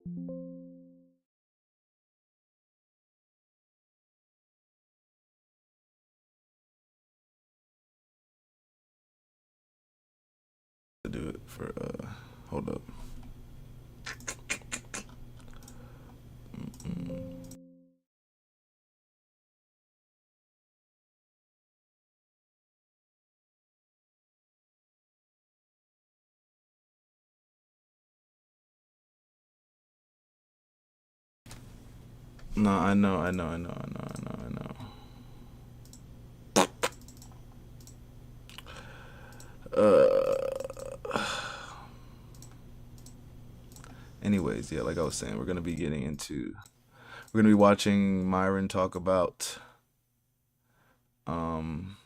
To do it for hold up. No, I know. Anyways, yeah, like I was saying, we're gonna be watching Myron talk about um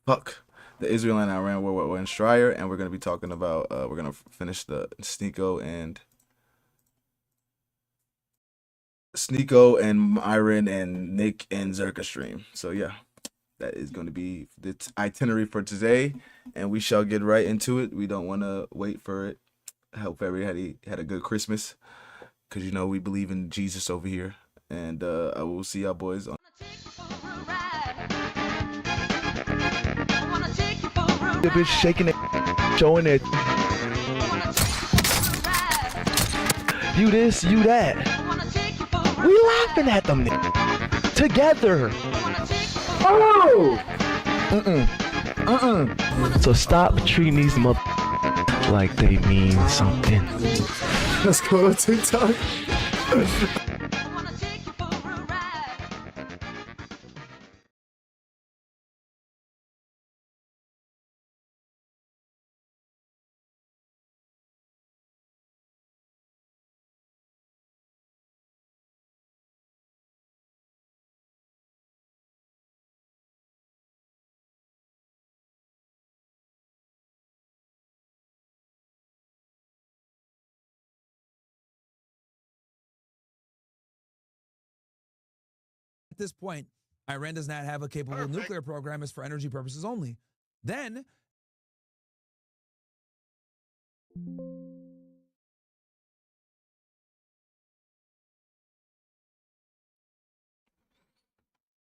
fuck the Israel and Iran war with Owen Shroyer, and we're gonna be talking about we're gonna finish the Sneako and Myron and Nick and Zherka stream. So yeah, that is going to be the itinerary for today, and we shall get right into it. We don't want to wait for it. I hope everybody had a good Christmas, because you know we believe in Jesus over here, and I will see y'all boys on. The bitch shaking it, showing it. You this, you that. We laughing at them together. Oh! So stop treating these mother like they mean something. Let's go to TikTok. At this point, Iran does not have a capable nuclear program, is for energy purposes only. Then,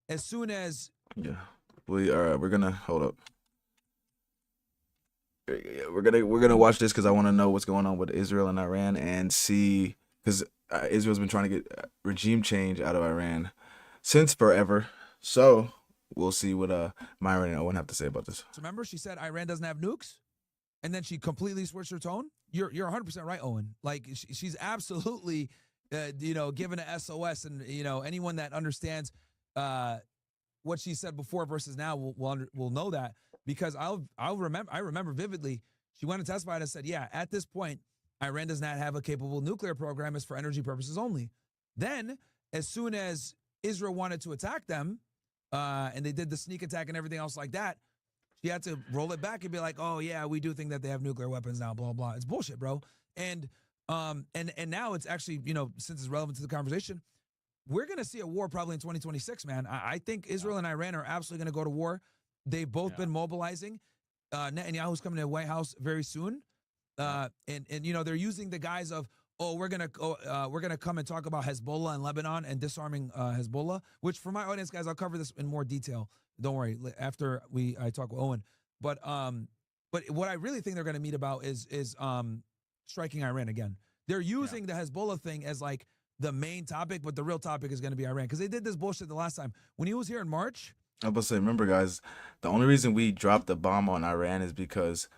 as soon as Yeah, we're gonna hold up. Yeah, we're gonna watch this because I want to know what's going on with Israel and Iran, and see, because Israel's been trying to get regime change out of Iran since forever. So we'll see what Myron and Owen have to say about this. remember, she said Iran doesn't have nukes, and then she completely switched her tone. You're 100% right, Owen. Like she's absolutely, given a SOS, and anyone that understands what she said before versus now will know that, because I remember vividly. She went and testified and said, yeah, at this point, Iran does not have a capable nuclear program, is for energy purposes only. Then, as soon as Israel wanted to attack them, and they did the sneak attack and everything else like that, she had to roll it back and be like, oh yeah, we do think that they have nuclear weapons now, blah blah. It's bullshit, bro. And now it's actually, since it's relevant to the conversation, we're going to see a war probably in 2026, man. I think Israel and Iran are absolutely going to go to war. They've both been mobilizing. Netanyahu's coming to the White House very soon. And they're using the guise of, oh, we're gonna come and talk about Hezbollah and Lebanon and disarming Hezbollah, which for my audience, guys, I'll cover this in more detail. Don't worry, after I talk with Owen. But what I really think they're gonna meet about is striking Iran again. They're using the Hezbollah thing as like the main topic, but the real topic is gonna be Iran, because they did this bullshit the last time when he was here in March. I was about to say, remember, guys, the only reason we dropped the bomb on Iran is because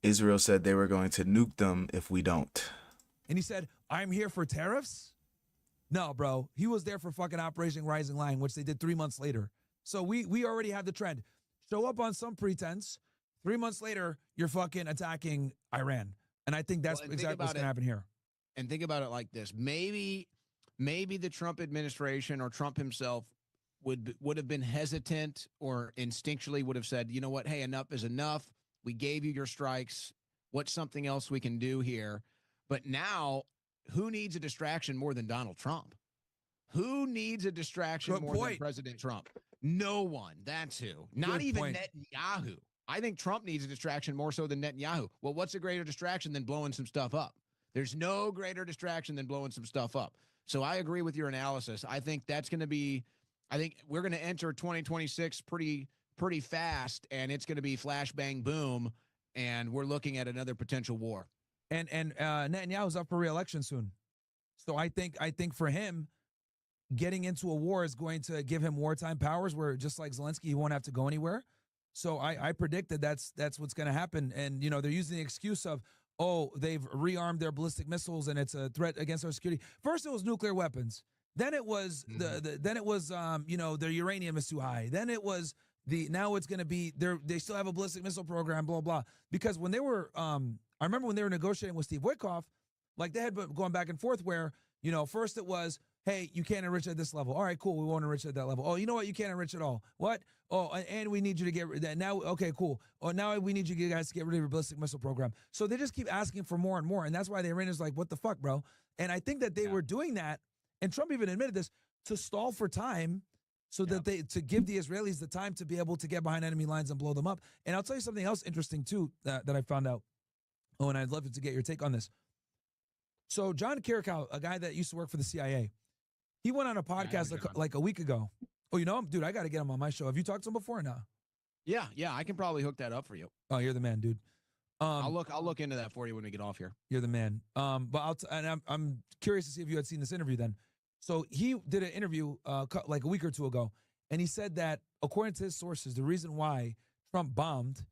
Israel said they were going to nuke them if we don't. And he said, I'm here for tariffs? No, bro. He was there for fucking Operation Rising Lion, which they did 3 months later. So we already have the trend. Show up on some pretense. 3 months later, you're fucking attacking Iran. And I think that's exactly what's going to happen here. And think about it like this. Maybe the Trump administration or Trump himself would have been hesitant, or instinctually would have said, you know what, hey, enough is enough. We gave you your strikes. What's something else we can do here? But now, who needs a distraction more than Donald Trump? Who needs a distraction more than President Trump? No one. That's who. Not even Netanyahu. I think Trump needs a distraction more so than Netanyahu. Well, what's a greater distraction than blowing some stuff up? There's no greater distraction than blowing some stuff up. So I agree with your analysis. I think that's going to be, I think we're going to enter 2026 pretty fast, and it's going to be flash, bang, boom, and we're looking at another potential war. And Netanyahu's up for re-election soon. So I think for him, getting into a war is going to give him wartime powers where just like Zelensky, he won't have to go anywhere. So I predict that that's what's going to happen. And, they're using the excuse of, oh, they've rearmed their ballistic missiles and it's a threat against our security. First, it was nuclear weapons. Then it was their uranium is too high. Then it was now it's going to be they still have a ballistic missile program, blah, blah. Because when they were, I remember when they were negotiating with Steve Witkoff, like they had been going back and forth where, first it was, hey, you can't enrich at this level. All right, cool. We won't enrich at that level. Oh, you know what? You can't enrich at all. What? Oh, and we need you to get rid of that. Now, okay, cool. Oh, now we need you guys to get rid of your ballistic missile program. So they just keep asking for more and more. And that's why the Iranians like, what the fuck, bro? And I think that they were doing that, and Trump even admitted this, to stall for time so that to give the Israelis the time to be able to get behind enemy lines and blow them up. And I'll tell you something else interesting, too, that I found out. Oh, and I'd love to get your take on this. So John Kirikow, a guy that used to work for the CIA, he went on a podcast like a week ago. Oh, you know him? Dude, I got to get him on my show. Have you talked to him before or no? Yeah, I can probably hook that up for you. Oh, you're the man, dude. I'll look into that for you when we get off here. You're the man. But I'm curious to see if you had seen this interview then. So he did an interview like a week or two ago, and he said that according to his sources, the reason why Trump bombed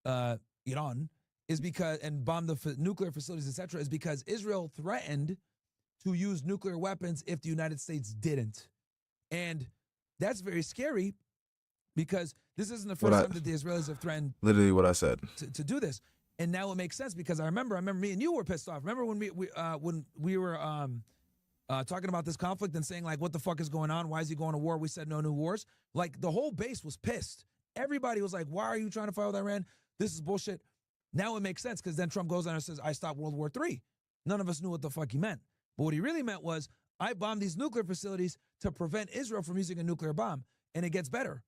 Iran is because and bombed the nuclear facilities, etc., is because Israel threatened to use nuclear weapons if the United States didn't. And that's very scary because this isn't the first time that the Israelis have threatened literally what I said to do this. And now it makes sense because I remember me and you were pissed off. Remember when we were talking about this conflict and saying like, what the fuck is going on? Why is he going to war? We said no new wars. Like the whole base was pissed. Everybody was like, why are you trying to fight with Iran? This is bullshit. Now it makes sense because then Trump goes on and says, I stopped World War III. None of us knew what the fuck he meant. But what he really meant was, I bombed these nuclear facilities to prevent Israel from using a nuclear bomb. And it gets better.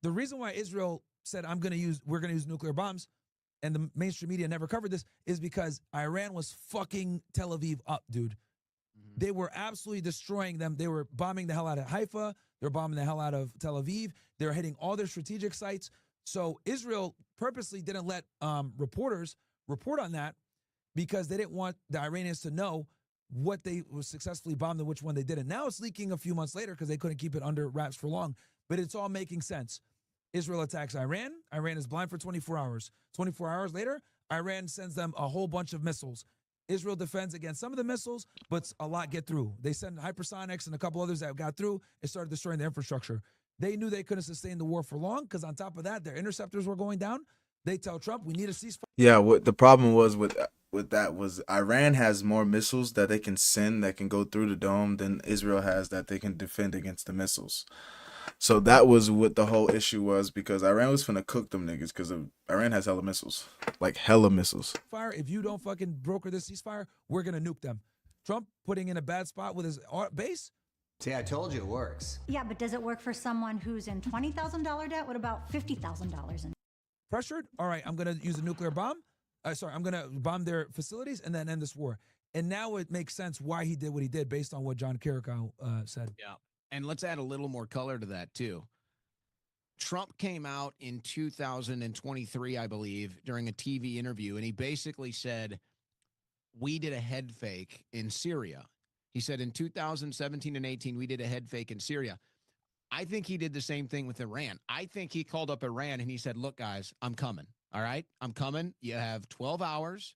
The reason why Israel said, we're going to use nuclear bombs, and the mainstream media never covered this, is because Iran was fucking Tel Aviv up, dude. Mm-hmm. They were absolutely destroying them. They were bombing the hell out of Haifa. They were bombing the hell out of Tel Aviv. They were hitting all their strategic sites. So Israel purposely didn't let reporters report on that because they didn't want the Iranians to know what they were successfully bombed and which one they didn't. Now it's leaking a few months later because they couldn't keep it under wraps for long, but it's all making sense. Israel attacks Iran. Iran is blind for 24 hours. 24 hours later, Iran sends them a whole bunch of missiles. Israel defends against some of the missiles, but a lot get through. They send hypersonics and a couple others that got through and started destroying the infrastructure. They knew they couldn't sustain the war for long because on top of that, their interceptors were going down. They tell Trump, we need a ceasefire. Yeah, what the problem was with that was Iran has more missiles that they can send that can go through the dome than Israel has that they can defend against the missiles. So that was what the whole issue was because Iran was finna cook them niggas because Iran has hella missiles. Like hella missiles. If you don't fucking broker this ceasefire, we're going to nuke them. Trump putting in a bad spot with his base. See, I told you it works. Yeah, but does it work for someone who's in $20,000 debt? What about $50,000 in pressured? All right, I'm going to use a nuclear bomb. I'm going to bomb their facilities and then end this war. And now it makes sense why he did what he did based on what John Kirikow said. Yeah. And let's add a little more color to that, too. Trump came out in 2023, I believe, during a TV interview, and he basically said, we did a head fake in Syria. He said in 2017 and 18, we did a head fake in Syria. I think he did the same thing with Iran. I think he called up Iran and he said, look, guys, I'm coming. All right, I'm coming. You have 12 hours.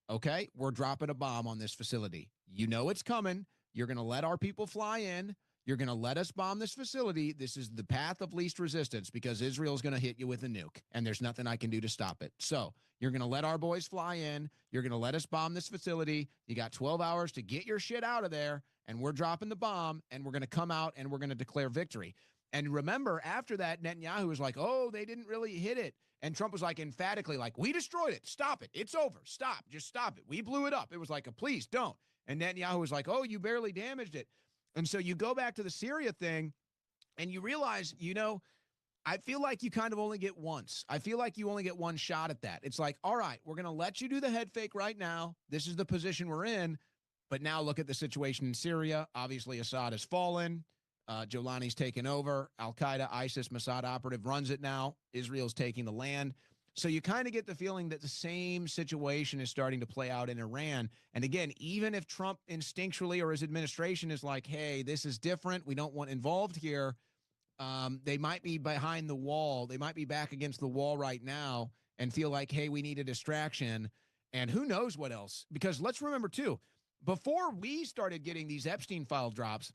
Okay, we're dropping a bomb on this facility. You know it's coming. You're going to let our people fly in. You're going to let us bomb this facility. This is the path of least resistance because Israel's going to hit you with a nuke, and there's nothing I can do to stop it. So you're going to let our boys fly in. You're going to let us bomb this facility. You got 12 hours to get your shit out of there, and we're dropping the bomb, and we're going to come out, and we're going to declare victory. And remember, after that, Netanyahu was like, oh, they didn't really hit it. And Trump was like emphatically like, we destroyed it. Stop it. It's over. Stop. Just stop it. We blew it up. It was like, please don't. And Netanyahu was like, oh, you barely damaged it. And so you go back to the Syria thing and you realize, I feel like you kind of only get once. I feel like you only get one shot at that. It's like, all right, we're going to let you do the head fake right now. This is the position we're in. But now look at the situation in Syria. Obviously, Assad has fallen. Jolani's taken over. Al-Qaeda, ISIS, Mossad operative runs it now. Israel's taking the land. So you kind of get the feeling that the same situation is starting to play out in Iran. And again, even if Trump instinctually or his administration is like, hey, this is different, we don't want involved here, they might be behind the wall. They might be back against the wall right now and feel like, hey, we need a distraction. And who knows what else? Because let's remember, too, before we started getting these Epstein file drops,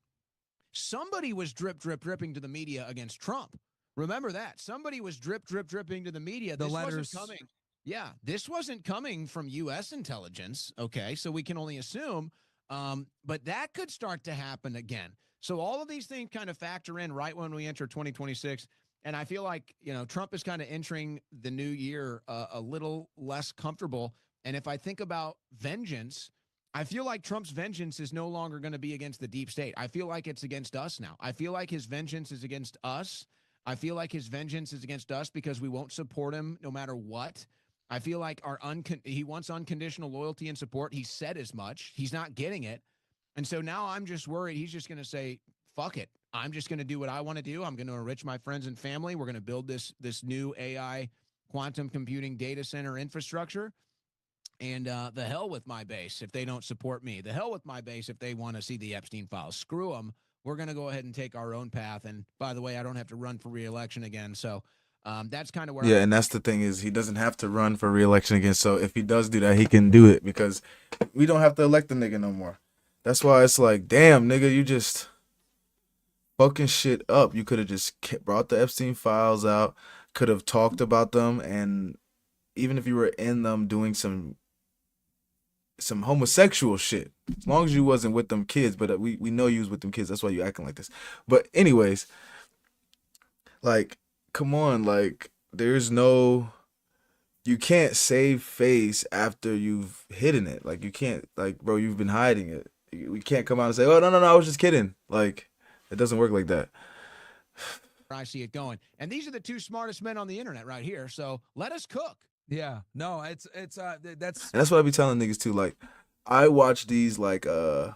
somebody was dripping to the media against Trump. Remember that. Somebody was dripping to the media. The This letters. wasn't coming. Yeah, this wasn't coming from U.S. intelligence, okay? So we can only assume. But that could start to happen again. So all of these things kind of factor in right when we enter 2026. And I feel like, Trump is kind of entering the new year a little less comfortable. And if I think about vengeance, I feel like Trump's vengeance is no longer going to be against the deep state. I feel like it's against us now. I feel like his vengeance is against us. I feel like his vengeance is against us because we won't support him no matter what. I feel like he wants unconditional loyalty and support. He said as much. He's not getting it. And so now I'm just worried he's just going to say, fuck it. I'm just going to do what I want to do. I'm going to enrich my friends and family. We're going to build this new AI quantum computing data center infrastructure. And the hell with my base if they don't support me. The hell with my base if they want to see the Epstein files. Screw them. We're going to go ahead and take our own path. And by the way, I don't have to run for re-election again. So that's kind of where and that's the thing is he doesn't have to run for re-election again. So if he does do that, he can do it because we don't have to elect the nigga no more. That's why it's like, damn, nigga, you just fucking shit up. You could have just brought the Epstein files out, could have talked about them, and even if you were in them doing some homosexual shit, as long as you wasn't with them kids, but we know you was with them kids. That's why you acting like this. But anyways, like, come on, like, you can't save face after you've hidden it. Like, you can't, like, bro, you've been hiding it. We can't come out and say, oh, no, I was just kidding. Like, it doesn't work like that. I see it going. And these are the two smartest men on the internet right here. So let us cook. Yeah, no, that's And that's what I be telling niggas too. Like, I watch these like the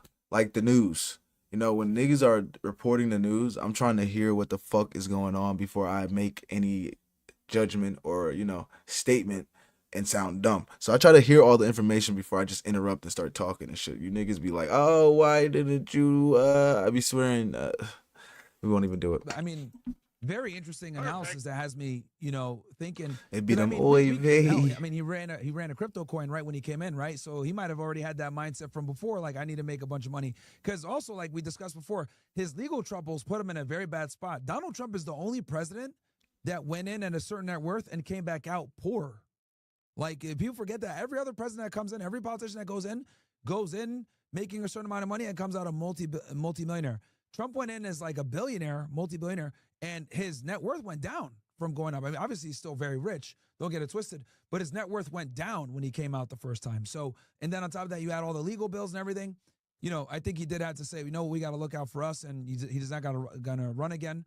news. When niggas are reporting the news, I'm trying to hear what the fuck is going on before I make any judgment or statement and sound dumb. So I try to hear all the information before I just interrupt and start talking and shit. You niggas be like, oh, why didn't you? I be swearing. We won't even do it. I mean, very interesting analysis that has me, thinking. It be them I mean, he ran a crypto coin right when he came in, right? So he might have already had that mindset from before, like, I need to make a bunch of money. Because also, like we discussed before, his legal troubles put him in a very bad spot. Donald Trump is the only president that went in at a certain net worth and came back out poor. Like, if people forget that, every other president that comes in, every politician that goes in making a certain amount of money and comes out a multi-millionaire. Trump went in as like a billionaire, multi-billionaire, and his net worth went down from going up. I mean, obviously he's still very rich. Don't get it twisted. But his net worth went down when he came out the first time. So, and then on top of that, you had all the legal bills and everything. I think he did have to say, we got to look out for us, and he's not gonna run again.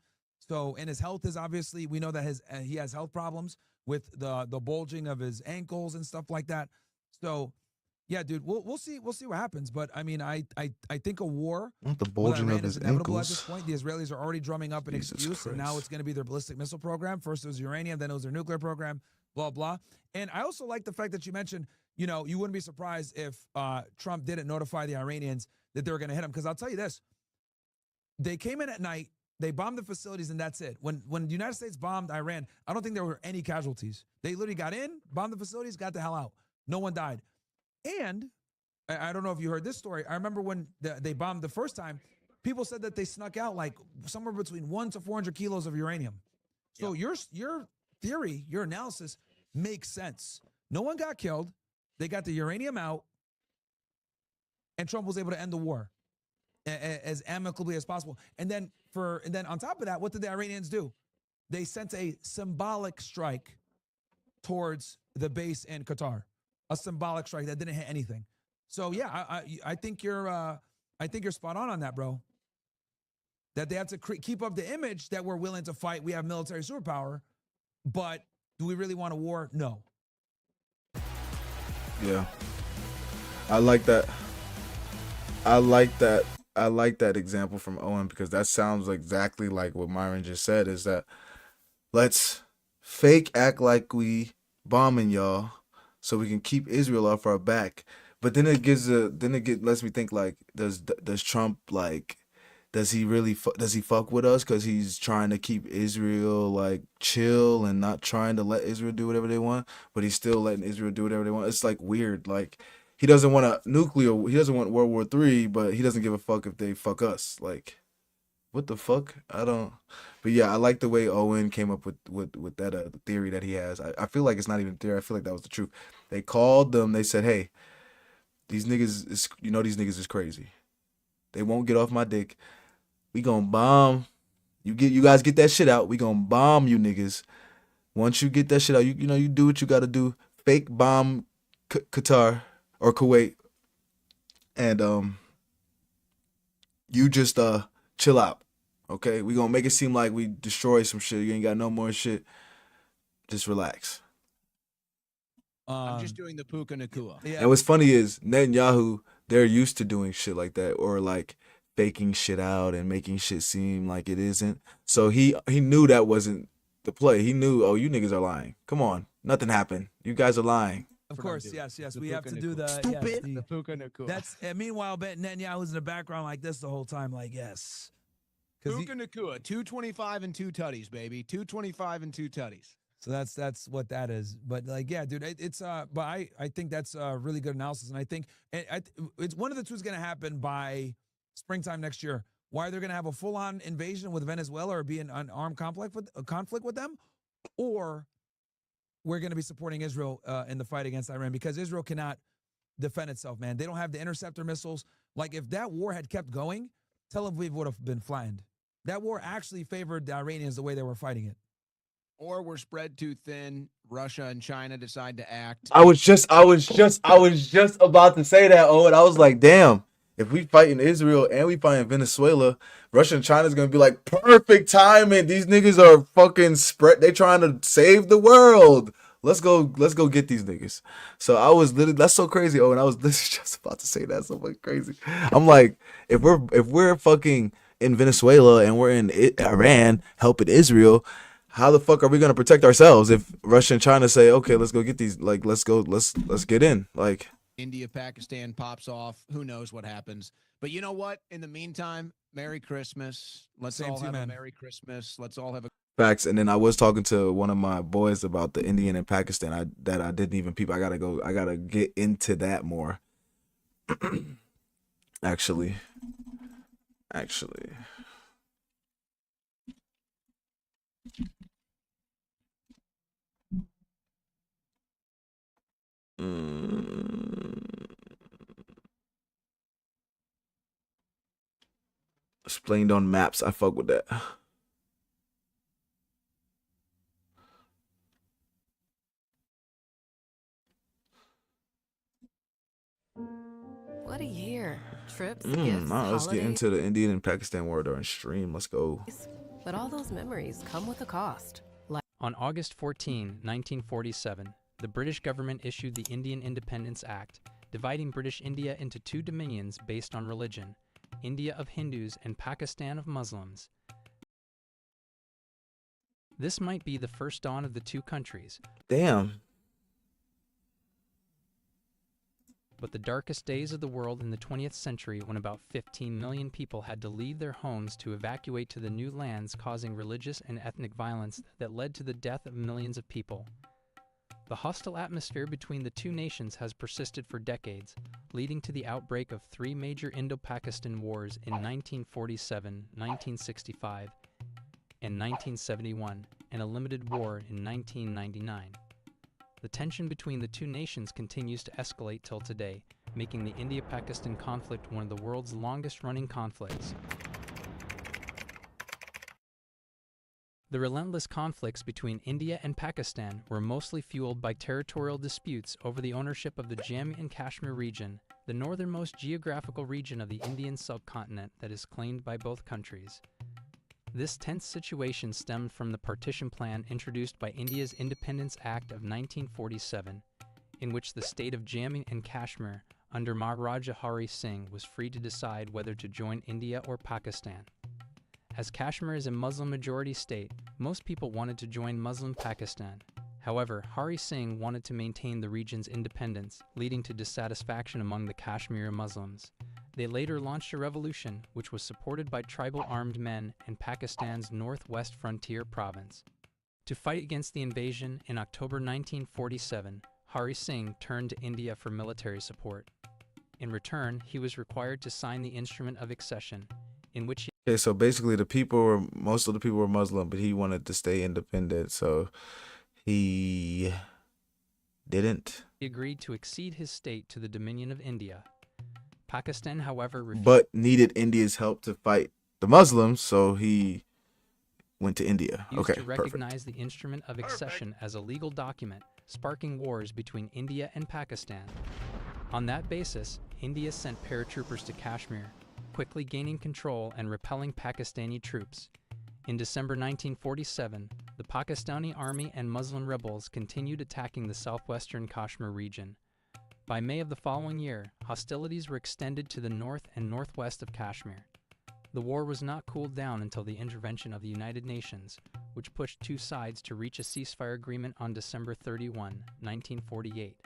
So, and his health is obviously, we know that he has health problems with the bulging of his ankles and stuff like that. So, yeah, dude, we'll see what happens. But I mean, I think a war Not the bulging of his is inevitable ankles. at this point. The Israelis are already drumming up an Jesus excuse, and now Christ. it's going to be their ballistic missile program. First it was uranium, then it was their nuclear program, blah blah. And I also like the fact that you mentioned, you wouldn't be surprised if Trump didn't notify the Iranians that they were going to hit him, because I'll tell you this: they came in at night. They bombed the facilities, and that's it. When the United States bombed Iran, I don't think there were any casualties. They literally got in, bombed the facilities, got the hell out. No one died. And I don't know if you heard this story. I remember when they bombed the first time, people said that they snuck out like somewhere between 1 to 400 kilos of uranium. So your theory, your analysis makes sense. No one got killed. They got the uranium out, and Trump was able to end the war as amicably as possible. And then on top of that, what did the Iranians do? They sent a symbolic strike towards the base in Qatar, a symbolic strike that didn't hit anything. So yeah, I think you're spot on that, bro. That they have to keep up the image that we're willing to fight. We have military superpower, but do we really want a war? No. Yeah. I like that. I like that. I like that example from Owen because that sounds exactly like what Myron just said, is that let's fake act like we bombing y'all so we can keep Israel off our back. But then lets me think, like, does Trump, like, does he really does he fuck with us because he's trying to keep Israel like chill and not trying to let Israel do whatever they want, but he's still letting Israel do whatever they want? It's like weird. Like, he doesn't want he doesn't want World War III, but he doesn't give a fuck if they fuck us. Like, what the fuck? I don't. But yeah, I like the way Owen came up with that theory that he has. I feel like it's not even theory. I feel like that was the truth. They called them. They said, "Hey, these niggas these niggas is crazy. They won't get off my dick. We gonna bomb. You guys get that shit out. We gonna bomb you niggas. Once you get that shit out, you do what you gotta do. Fake bomb Qatar or Kuwait, and you just chill out. Okay, we gonna make it seem like we destroy some shit. You ain't got no more shit. Just relax." I'm just doing the Puka Nakua. Yeah. And what's funny is Netanyahu, they're used to doing shit like that, or like faking shit out and making shit seem like it isn't. So he knew that wasn't the play. He knew, oh, you niggas are lying. Come on, nothing happened. You guys are lying. Of course, yes. The We have to Puka do Nakua. the Stupid. yes, The Puka Nakua. that's and meanwhile, Netanyahu's in the background like this the whole time, like yes. Puka Nakua, 225 and 2 tutties, baby. 225 and 2 tutties. So that's what that is. But like, yeah, dude, it's but I think that's a really good analysis, and I think it's one of the two is going to happen by springtime next year. Why they're going to have a full-on invasion with Venezuela or be in an armed conflict with them, or we're going to be supporting Israel in the fight against Iran, because Israel cannot defend itself, man. They don't have the interceptor missiles. Like, if that war had kept going, Tel Aviv would have been flattened. That war actually favored the Iranians the way they were fighting it. Or we're spread too thin. Russia and China decide to act. I was just about to say that, Owen. I was like, damn, if we fight in Israel and we fight in Venezuela, Russia and China's gonna be like, perfect timing. These niggas are fucking spread. They trying to save the world. Let's go get these niggas. So I was literally, that's so crazy, Owen. I was literally just about to say that. So fucking crazy. I'm like, if we're fucking in Venezuela and we're in Iran helping Israel, how the fuck are we gonna protect ourselves if Russia and China say, okay, let's go get these, like, let's get in, like. India, Pakistan pops off. Who knows what happens? But you know what? In the meantime, Merry Christmas. Let's all have a Merry Christmas. Let's all have a Facts. And then I was talking to one of my boys about the Indian and Pakistan. I didn't even peep. I gotta get into that more. Actually. Explained on maps. I fuck with that. What a year. Trips, gifts, Let's get holidays. into the Indian and Pakistan war during stream. Let's go. But all those memories come with a cost. On August 14, 1947, the British government issued the Indian Independence Act, dividing British India into two dominions based on religion, India of Hindus and Pakistan of Muslims. This might be the first dawn of the two countries. Damn. But the darkest days of the world in the 20th century, when about 15 million people had to leave their homes to evacuate to the new lands, causing religious and ethnic violence that led to the death of millions of people. The hostile atmosphere between the two nations has persisted for decades, leading to the outbreak of three major Indo-Pakistan wars in 1947, 1965, and 1971, and a limited war in 1999. The tension between the two nations continues to escalate till today, making the India-Pakistan conflict one of the world's longest-running conflicts. The relentless conflicts between India and Pakistan were mostly fueled by territorial disputes over the ownership of the Jammu and Kashmir region, the northernmost geographical region of the Indian subcontinent that is claimed by both countries. This tense situation stemmed from the partition plan introduced by India's Independence Act of 1947, in which the state of Jammu and Kashmir under Maharaja Hari Singh was free to decide whether to join India or Pakistan. As Kashmir is a Muslim-majority state, most people wanted to join Muslim Pakistan. However, Hari Singh wanted to maintain the region's independence, leading to dissatisfaction among the Kashmiri Muslims. They later launched a revolution, which was supported by tribal armed men in Pakistan's northwest frontier province. To fight against the invasion, in October 1947, Hari Singh turned to India for military support. In return, he was required to sign the Instrument of Accession, in which he Okay, so basically most of the people were Muslim, but he wanted to stay independent, so he didn't. agreed to accede his state to the dominion of India. Pakistan, however, refused But needed India's help to fight the Muslims, so he went to India. Okay, to perfect. recognize the Instrument of Accession as a legal document, sparking wars between India and Pakistan. On that basis, India sent paratroopers to Kashmir, quickly gaining control and repelling Pakistani troops. In December 1947, the Pakistani army and Muslim rebels continued attacking the southwestern Kashmir region. By May of the following year, hostilities were extended to the north and northwest of Kashmir. The war was not cooled down until the intervention of the United Nations, which pushed two sides to reach a ceasefire agreement on December 31, 1948,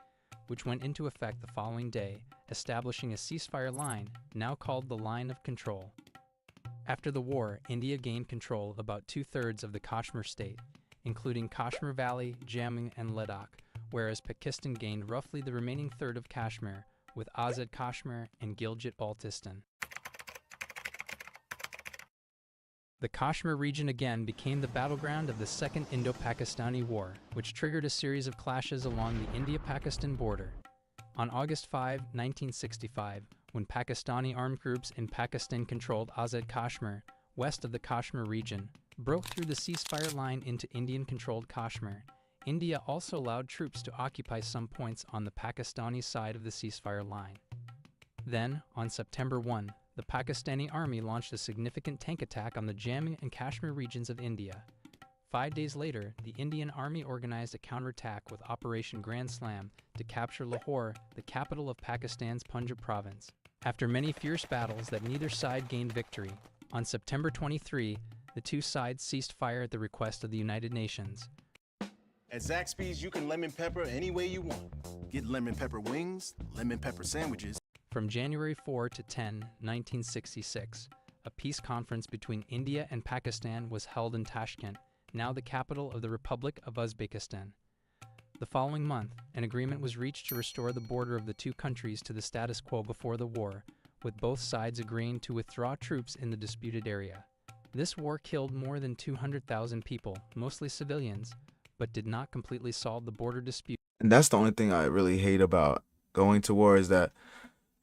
which went into effect the following day, establishing a ceasefire line, now called the Line of Control. After the war, India gained control of about two-thirds of the Kashmir state, including Kashmir Valley, Jammu, and Ladakh, whereas Pakistan gained roughly the remaining third of Kashmir, with Azad Kashmir and Gilgit-Baltistan. The Kashmir region again became the battleground of the Second Indo-Pakistani War, which triggered a series of clashes along the India-Pakistan border. On August 5, 1965, when Pakistani armed groups in Pakistan-controlled Azad Kashmir, west of the Kashmir region, broke through the ceasefire line into Indian-controlled Kashmir, India also allowed troops to occupy some points on the Pakistani side of the ceasefire line. Then, on September 1, the Pakistani army launched a significant tank attack on the Jammu and Kashmir regions of India. 5 days later, the Indian Army organized a counterattack with Operation Grand Slam to capture Lahore, the capital of Pakistan's Punjab province. After many fierce battles that neither side gained victory, on September 23, the two sides ceased fire at the request of the United Nations. At Zaxby's, you can lemon pepper any way you want. Get lemon pepper wings, lemon pepper sandwiches. From January 4 to 10, 1966, a peace conference between India and Pakistan was held in Tashkent, now the capital of the Republic of Uzbekistan. The following month, an agreement was reached to restore the border of the two countries to the status quo before the war, with both sides agreeing to withdraw troops in the disputed area. This war killed more than 200,000 people, mostly civilians, but did not completely solve the border dispute. And that's the only thing I really hate about going to war is that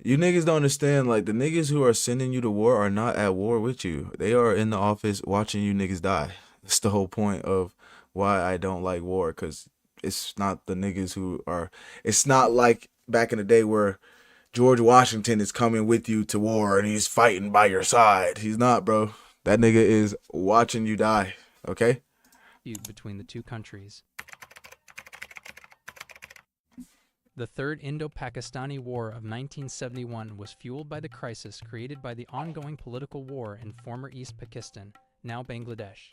you niggas don't understand, like, the niggas who are sending you to war are not at war with you. They are in the office watching you niggas die. That's the whole point of why I don't like war, because it's not the niggas who are, it's not like back in the day where George Washington is coming with you to war and he's fighting by your side. He's not, bro. That nigga is watching you die, okay? Between the two countries. The Third Indo-Pakistani War of 1971 was fueled by the crisis created by the ongoing political war in former East Pakistan, now Bangladesh.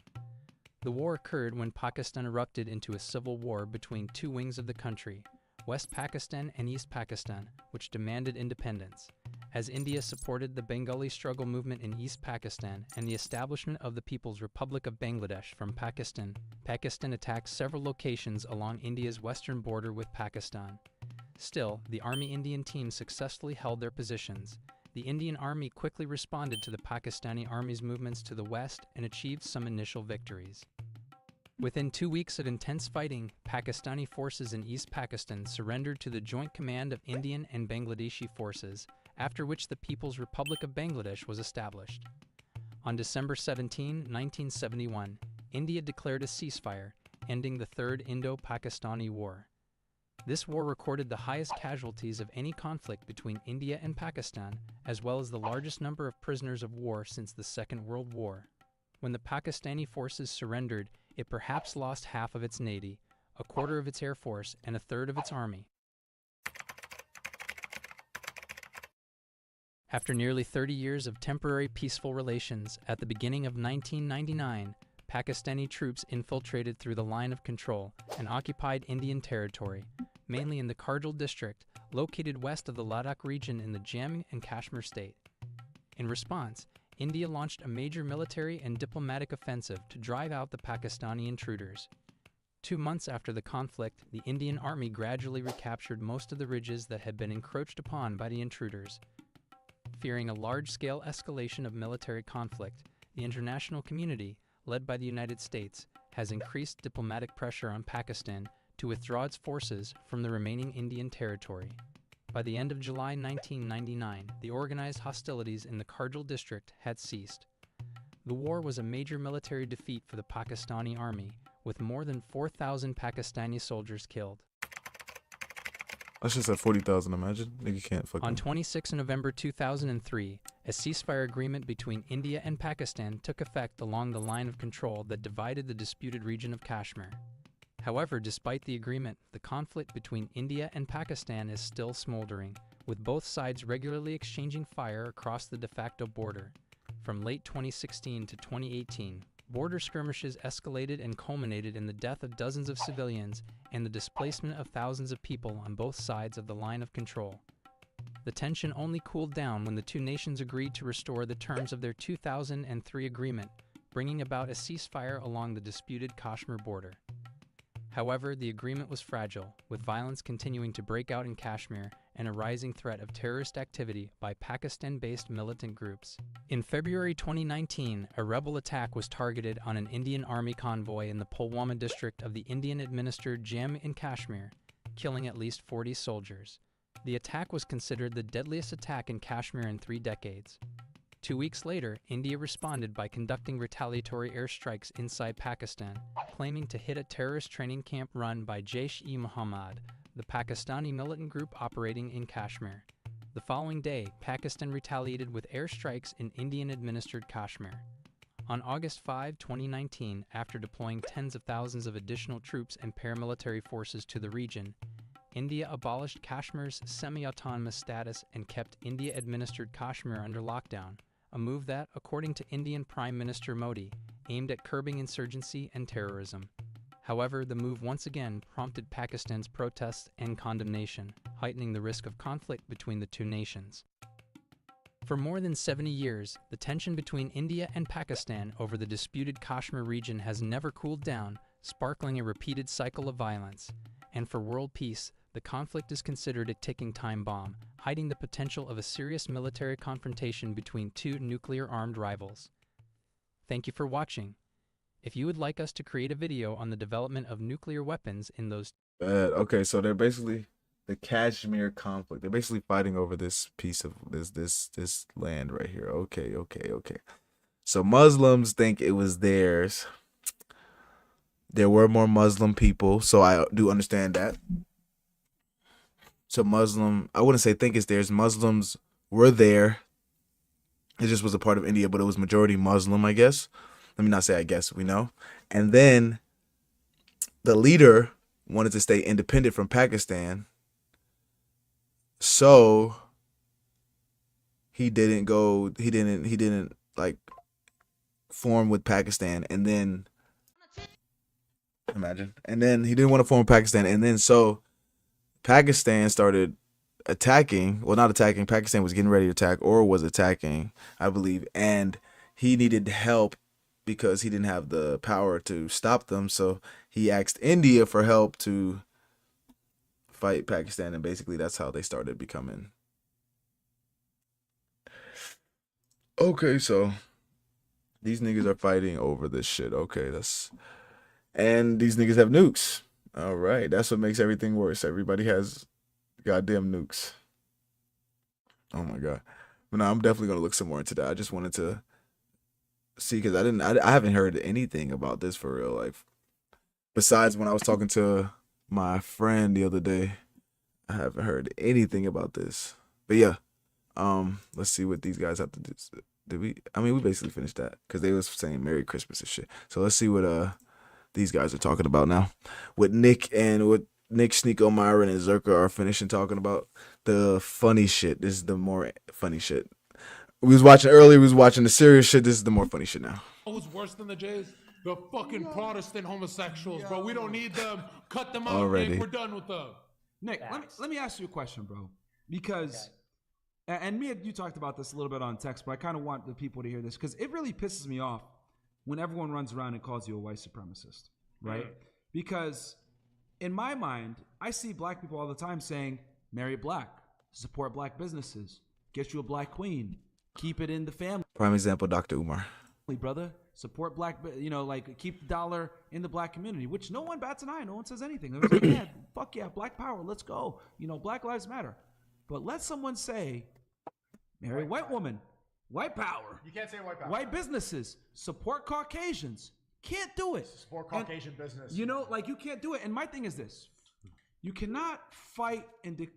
The war occurred when Pakistan erupted into a civil war between two wings of the country, West Pakistan and East Pakistan, which demanded independence. As India supported the Bengali struggle movement in East Pakistan and the establishment of the People's Republic of Bangladesh from Pakistan, Pakistan attacked several locations along India's western border with Pakistan. Still, the Army Indian team successfully held their positions. The Indian Army quickly responded to the Pakistani Army's movements to the west and achieved some initial victories. Within 2 weeks of intense fighting, Pakistani forces in East Pakistan surrendered to the joint command of Indian and Bangladeshi forces, after which the People's Republic of Bangladesh was established. On December 17, 1971, India declared a ceasefire, ending the Third Indo-Pakistani War. This war recorded the highest casualties of any conflict between India and Pakistan, as well as the largest number of prisoners of war since the Second World War. When the Pakistani forces surrendered, it perhaps lost half of its navy, a quarter of its air force, and a third of its army. After nearly 30 years of temporary peaceful relations, at the beginning of 1999, Pakistani troops infiltrated through the line of control and occupied Indian territory, mainly in the Kargil district, located west of the Ladakh region in the Jammu and Kashmir state. In response, India launched a major military and diplomatic offensive to drive out the Pakistani intruders. 2 months after the conflict, the Indian army gradually recaptured most of the ridges that had been encroached upon by the intruders. Fearing a large-scale escalation of military conflict, the international community, led by the United States, has increased diplomatic pressure on Pakistan to withdraw its forces from the remaining Indian territory. By the end of July 1999, the organized hostilities in the Kargil district had ceased. The war was a major military defeat for the Pakistani army, with more than 4,000 Pakistani soldiers killed. I should say 40,000, imagine. Nigga can't fucking... On 26 November 2003, a ceasefire agreement between India and Pakistan took effect along the line of control that divided the disputed region of Kashmir. However, despite the agreement, the conflict between India and Pakistan is still smoldering, with both sides regularly exchanging fire across the de facto border. From late 2016 to 2018, border skirmishes escalated and culminated in the death of dozens of civilians and the displacement of thousands of people on both sides of the line of control. The tension only cooled down when the two nations agreed to restore the terms of their 2003 agreement, bringing about a ceasefire along the disputed Kashmir border. However, the agreement was fragile, with violence continuing to break out in Kashmir and a rising threat of terrorist activity by Pakistan-based militant groups. In February 2019, a rebel attack was targeted on an Indian Army convoy in the Pulwama district of the Indian-administered Jammu and Kashmir, killing at least 40 soldiers. The attack was considered the deadliest attack in Kashmir in 3 decades. 2 weeks later, India responded by conducting retaliatory airstrikes inside Pakistan, claiming to hit a terrorist training camp run by Jaish-e-Mohammed, the Pakistani militant group operating in Kashmir. The following day, Pakistan retaliated with airstrikes in Indian-administered Kashmir. On August 5, 2019, after deploying tens of thousands of additional troops and paramilitary forces to the region, India abolished Kashmir's semi-autonomous status and kept India-administered Kashmir under lockdown, a move that, according to Indian Prime Minister Modi, aimed at curbing insurgency and terrorism. However, the move once again prompted Pakistan's protests and condemnation, heightening the risk of conflict between the two nations. For more than 70 years, the tension between India and Pakistan over the disputed Kashmir region has never cooled down, sparkling a repeated cycle of violence. And for world peace, the conflict is considered a ticking time bomb, hiding the potential of a serious military confrontation between two nuclear-armed rivals. Thank you for watching. If you would like us to create a video on the development of nuclear weapons in those... Okay, so they're basically the Kashmir conflict. They're basically fighting over this piece of this land right here. Okay. So Muslims think it was theirs. There were more Muslim people, so I do understand that. So I wouldn't say think it's theirs. Muslims were there. It just was a part of India, but it was majority Muslim, I guess. Let me not say I guess, we know. And then the leader wanted to stay independent from Pakistan. So he didn't like form with Pakistan, and then imagine. And then he didn't want to form with Pakistan, and then so Pakistan started attacking. Well, not attacking. Pakistan was getting ready to attack, or was attacking, I believe. And he needed help because he didn't have the power to stop them. So he asked India for help to fight Pakistan, and basically that's how they started becoming. Okay, so these niggas are fighting over this shit. Okay, and these niggas have nukes. All right, that's what makes everything worse. Everybody has goddamn nukes. Oh my god. But no, I'm definitely gonna look some more into that. I just wanted to see, because I haven't heard anything about this for real life. Besides when I was talking to my friend the other day. I haven't heard anything about this. But yeah, let's see what these guys have to do. Did we? I mean, we basically finished that because they was saying Merry Christmas and shit. So let's see what these guys are talking about now. What Nick, Sneako, Myron, and Zherka are finishing talking about the funny shit. This is the more funny shit. We was watching earlier. We was watching the serious shit. This is the more funny shit now. Who's worse than the Jays? The fucking Protestant homosexuals, bro. We don't need them. Cut them out, Already. Nick. We're done with them. Nick, let me ask you a question, bro. Because, and me and you talked about this a little bit on text, but I kind of want the people to hear this because it really pisses me off when everyone runs around and calls you a white supremacist, right? Because in my mind, I see black people all the time saying, marry black, support black businesses, get you a black queen, keep it in the family. Prime example, Dr. Umar. Brother, support black, like keep the dollar in the black community, which no one bats an eye. No one says anything. They're like, yeah, fuck yeah, black power, let's go. Black lives matter. But let someone say, marry a white woman, white power. You can't say white power. White businesses, support Caucasians. Can't do it. Support Caucasian business. You can't do it. And my thing is this. You cannot fight and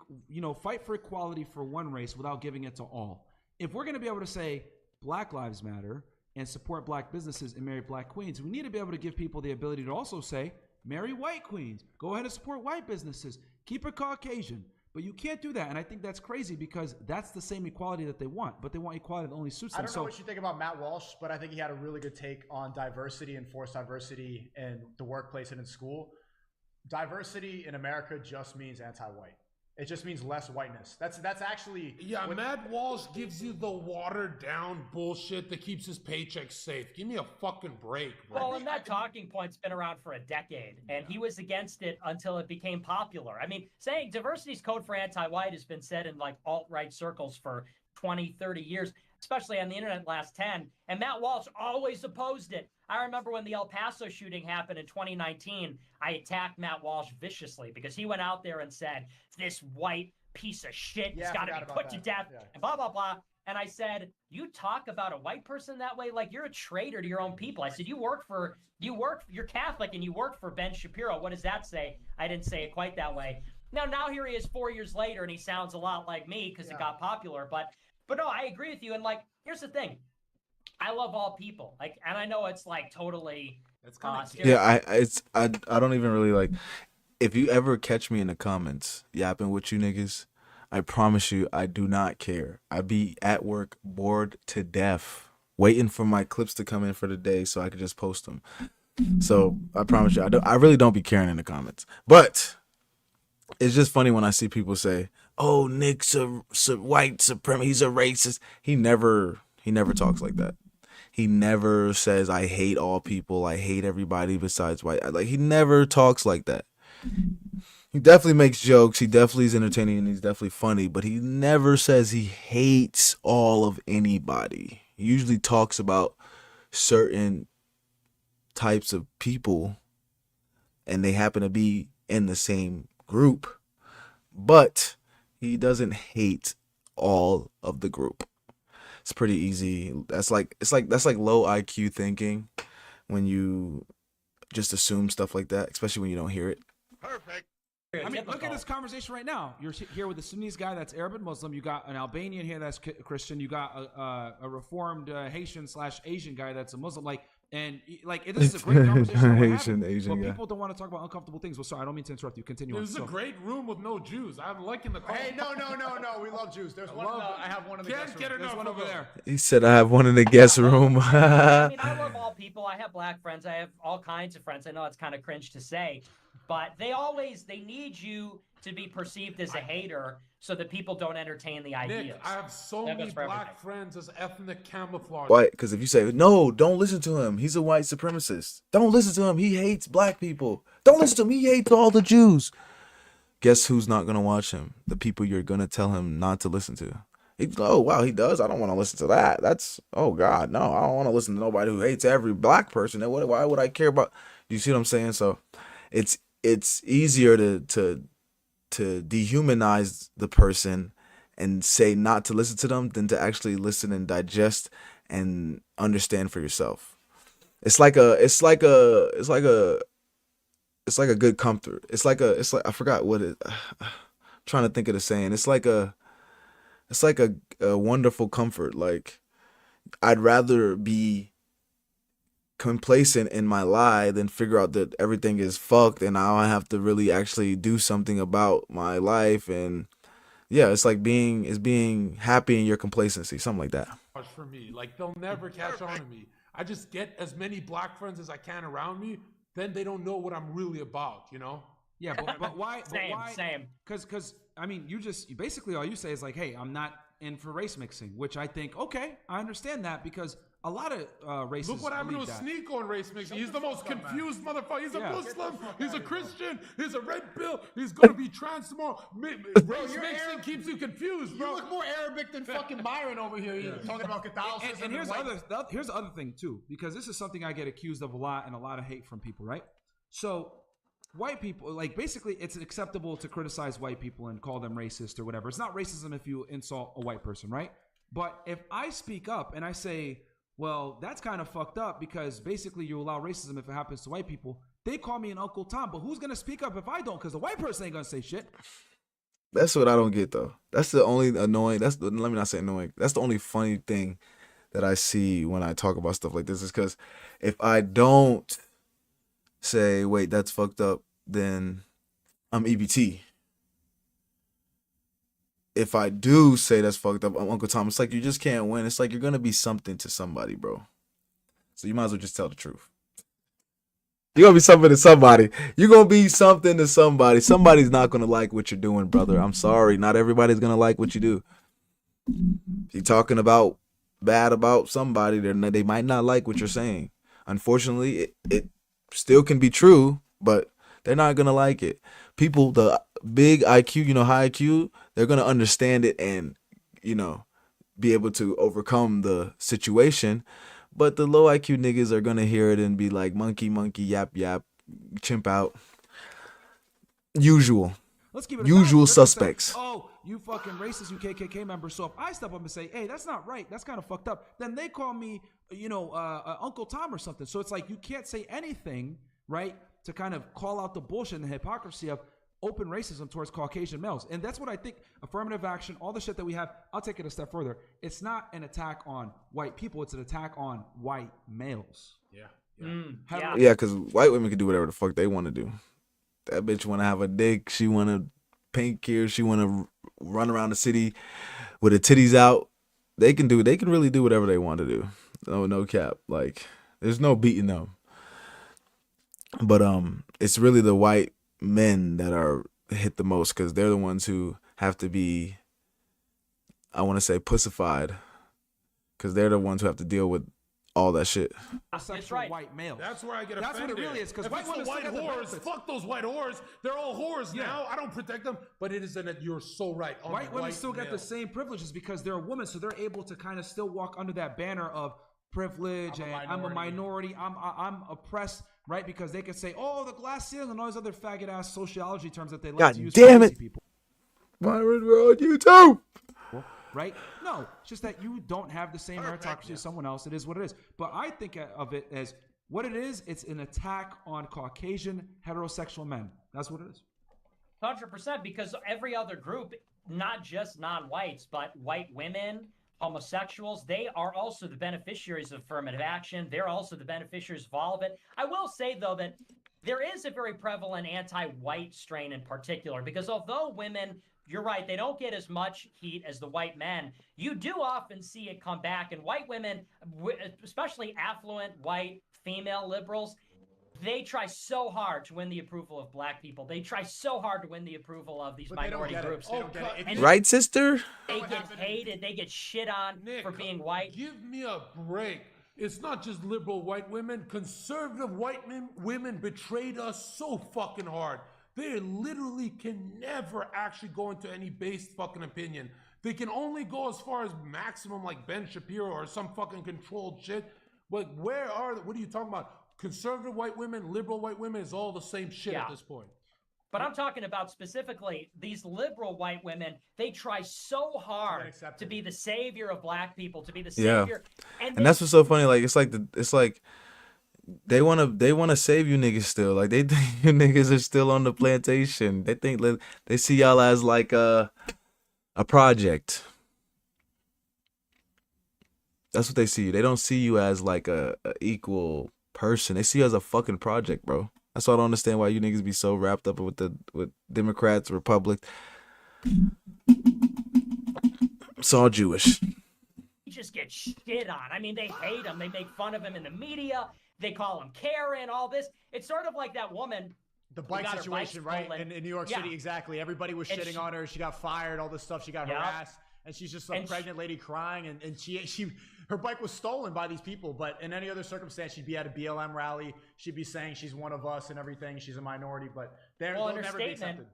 fight for equality for one race without giving it to all. If we're going to be able to say Black Lives Matter and support black businesses and marry black queens, we need to be able to give people the ability to also say, marry white queens. Go ahead and support white businesses. Keep it Caucasian. But you can't do that. And I think that's crazy because that's the same equality that they want. But they want equality that only suits them. I don't know what you think about Matt Walsh, but I think he had a really good take on diversity and forced diversity in the workplace and in school. Diversity in America just means anti-white. It just means less whiteness. That's actually... Yeah, Matt Walsh gives you the watered down bullshit that keeps his paycheck safe. Give me a fucking break, bro. Well, and that talking point's been around for a decade, and he was against it until it became popular. I mean, saying diversity's code for anti-white has been said in like alt-right circles for 20, 30 years, especially on the internet last 10, and Matt Walsh always opposed it. I remember when the El Paso shooting happened in 2019, I attacked Matt Walsh viciously because he went out there and said, this white piece of shit has got to be put to death, and blah, blah, blah. And I said, you talk about a white person that way like you're a traitor to your own people. I said, you're Catholic and you work for Ben Shapiro. What does that say? I didn't say it quite that way. Now here he is 4 years later and he sounds a lot like me because it got popular. But no, I agree with you. And like, here's the thing. I love all people, like, and I know it's like totally. It's kind of I don't even really like. If you ever catch me in the comments yapping with you niggas, I promise you I do not care. I be at work bored to death, waiting for my clips to come in for the day so I could just post them. So I promise you I really don't be caring in the comments. But it's just funny when I see people say, "Oh, Nick's a white supremacist. He's a racist." He never talks like that. He never says, I hate all people. I hate everybody besides white. Like, he never talks like that. He definitely makes jokes. He definitely is entertaining and he's definitely funny, but he never says he hates all of anybody. He usually talks about certain types of people and they happen to be in the same group, but he doesn't hate all of the group. It's pretty easy. That's like low IQ thinking when you just assume stuff like that, especially when you don't hear it. Perfect. I mean, look at this conversation right now. You're here with a Sunnis guy that's Arab and Muslim. You got an Albanian here that's Christian. You got a reformed Haitian/Asian guy that's a Muslim. This is a great conversation. Asian but guy. people don't want to talk about uncomfortable things. Well, sorry, I don't mean to interrupt you. Continue. There's a great room with no Jews. I'm liking the call. Hey, no. We love Jews. There's one. I have one in the guest room. There's one over there. He said I have one in the guest room. I mean, I love all people. I have black friends. I have all kinds of friends. I know it's kind of cringe to say, but they need you to be perceived as a hater so that people don't entertain the ideas. Nick, I have so many black friends as ethnic camouflage. Why? Because if you say, no, don't listen to him. He's a white supremacist. Don't listen to him. He hates black people. Don't listen to him. He hates all the Jews. Guess who's not going to watch him? The people you're going to tell him not to listen to. Oh, wow, he does? I don't want to listen to that. That's, oh, God, no. I don't want to listen to nobody who hates every black person. Why would I care about? Do you see what I'm saying? So it's easier to dehumanize the person and say not to listen to them than to actually listen and digest and understand for yourself. It's like a it's like a good comfort. It's like I forgot what it. I'm trying to think of the saying. It's like a wonderful comfort. Like I'd rather be complacent in my lie than figure out that everything is fucked and I have to really actually do something about my life. And yeah, it's like being happy in your complacency, something like that. For me, like they'll never catch on to me. I just get as many black friends as I can around me. Then they don't know what I'm really about, you know? Yeah, but why? Same. Because I mean, you basically all you say is like, hey, I'm not in for race mixing, which I think, okay, I understand that because a lot of races. Look what happened to believe that. Sneako in race mixing. He's the most confused motherfucker. He's a Muslim. He's a Christian. He's a red pill. He's gonna be trans tomorrow. Race mixing keeps you confused, bro. You look more Arabic than fucking Myron over here. Talking about Catholicism. And here's the other thing too, because this is something I get accused of a lot and a lot of hate from people, right? So white people, like basically it's acceptable to criticize white people and call them racist or whatever. It's not racism if you insult a white person, right? But if I speak up and I say, well, that's kind of fucked up because basically you allow racism if it happens to white people, they call me an Uncle Tom, but who's going to speak up if I don't? Because the white person ain't going to say shit. That's what I don't get though. That's the only annoying, let me not say annoying. That's the only funny thing that I see when I talk about stuff like this is because if I don't say, wait, that's fucked up, then I'm EBT. If I do say that's fucked up, I'm Uncle Tom. It's like you just can't win. It's like you're gonna be something to somebody, bro. So you might as well just tell the truth. You're gonna be something to somebody. You're gonna be something to somebody. Somebody's not gonna like what you're doing, brother. I'm sorry. Not everybody's gonna like what you do. If you're talking about bad about somebody, they might not like what you're saying. Unfortunately, it still can be true, but they're not gonna like it. People, the big IQ, high IQ, they're gonna understand it and, be able to overcome the situation. But the low IQ niggas are gonna hear it and be like, monkey, monkey, yap, yap, chimp out. Usual. Let's keep it usual aside. suspects. Say, oh, you fucking racist, you KKK member. So if I step up and say, hey, that's not right, that's kind of fucked up, then they call me, Uncle Tom or something. So it's like you can't say anything, right, to kind of call out the bullshit and the hypocrisy of open racism towards Caucasian males. And that's what I think affirmative action, all the shit that we have, I'll take it a step further. It's not an attack on white people. It's an attack on white males. Yeah, because white women can do whatever the fuck they want to do. That bitch want to have a dick. She want to paint here. She want to run around the city with her titties out. They can really do whatever they want to do. No cap. Like, there's no beating them. But it's really the white men that are hit the most because they're the ones who have to be, I want to say, pussified, because they're the ones who have to deal with all that shit. That's right. White males. That's where I get That's offended. what it really is. Because white women white whores, fuck those white whores. They're all whores now. I don't protect them, but it is that you're so right. White women still get the same privileges because they're a woman, so they're able to kind of still walk under that banner of privilege I'm a minority. I'm oppressed, right? Because they can say, oh, the glass ceiling and all these other faggot ass sociology terms that they like to use. Damn it, people. Myron, we're on YouTube. Right? No, it's just that you don't have the same meritocracy as someone else. It is what it is. But I think of it as what it is. It's an attack on Caucasian heterosexual men. That's what it is. 100%, because every other group, not just non-whites, but white women, homosexuals, they are also the beneficiaries of affirmative action. They're also the beneficiaries of all of it. I will say, though, that there is a very prevalent anti-white strain in particular, because although women, you're right, they don't get as much heat as the white men, you do often see it come back. And white women, especially affluent white female liberals, they try so hard to win the approval of black people. They try so hard to win the approval of these minority groups. Right, sister? They get hated. They get shit on for being white. Give me a break. It's not just liberal white women. Conservative white women betrayed us so fucking hard. They literally can never actually go into any based fucking opinion. They can only go as far as maximum like Ben Shapiro or some fucking controlled shit. But what are you talking about? Conservative white women, liberal white women is all the same shit at this point. But I'm talking about specifically these liberal white women. They try so hard to be the savior of black people, to be the savior. And that's what's so funny. Like it's like they wanna save you niggas still. Like they think you niggas are still on the plantation. They think they see y'all as like a project. That's what they see you. They don't see you as like a equal person. They see you as a fucking project, bro. That's why I don't understand why you niggas be so wrapped up with Democrats, Republic. It's all Jewish. He just gets shit on. I mean, they hate him. They make fun of him in the media. They call him Karen, all this. It's sort of like that woman. The bike situation, right? In New York City, exactly. Everybody was shitting on her. She got fired, all this stuff. She got harassed. And she's just a pregnant lady crying. And her bike was stolen by these people. But in any other circumstance, she'd be at a BLM rally. She'd be saying she's one of us and everything. She's a minority. But they'll never be accepted.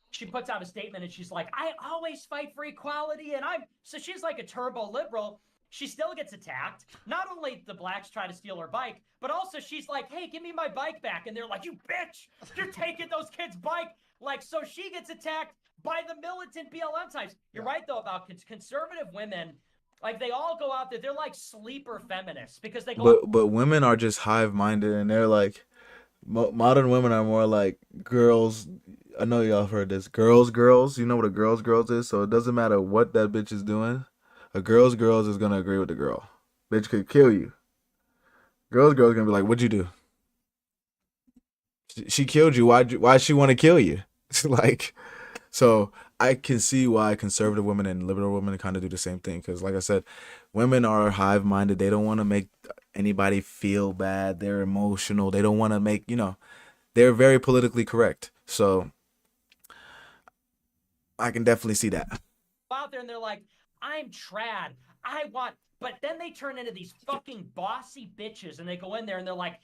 She puts out a statement and she's like, I always fight for equality. And so she's like a turbo liberal. She still gets attacked. Not only the blacks try to steal her bike, but also she's like, hey, give me my bike back. And they're like, you bitch, you're taking those kids' bike. Like, so she gets attacked by the militant BLM types. You're right, though, about conservative women. Like, they all go out there. They're like sleeper feminists because they go. But women are just hive-minded, and they're like, modern women are more like girls. I know y'all have heard this. Girls. You know what a girls is? So it doesn't matter what that bitch is doing. A girls is going to agree with the girl. Bitch could kill you. Girls going to be like, what'd you do? She killed you. Why she want to kill you? Like, so I can see why conservative women and liberal women kind of do the same thing. Because like I said, women are hive-minded. They don't want to make anybody feel bad. They're emotional. They don't want to make, they're very politically correct. So I can definitely see that. Out there and they're like, I'm trad. But then they turn into these fucking bossy bitches and they go in there and they're like,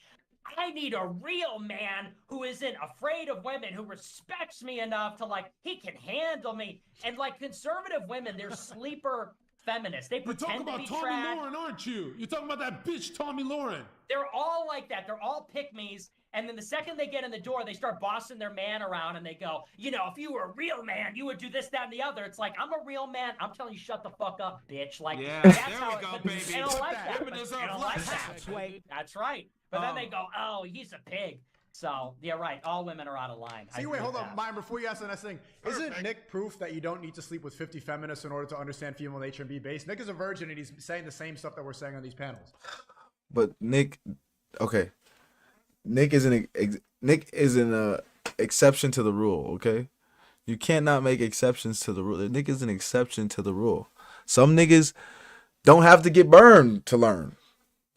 I need a real man who isn't afraid of women, who respects me enough to he can handle me. And like conservative women, they're sleeper feminists. They pretend to be trad. You're talking about Tommy Lauren, aren't you? You're talking about that bitch Tommy Lauren. They're all like that. They're all pick-me's. And then the second they get in the door, they start bossing their man around and they go, if you were a real man, you would do this, that, and the other. It's like, I'm a real man. I'm telling you, shut the fuck up, bitch. Like, that's how there we go, baby. They don't like that. Feminism of life. That's right. But then they go, oh, he's a pig. So, yeah, right. All women are out of line. See, wait, hold on, Myron, before you ask the next thing, isn't Nick proof that you don't need to sleep with 50 feminists in order to understand female nature and be based? Nick is a virgin and he's saying the same stuff that we're saying on these panels. But Nick, okay. Nick is an exception to the rule, okay? You cannot make exceptions to the rule. Nick is an exception to the rule. Some niggas don't have to get burned to learn.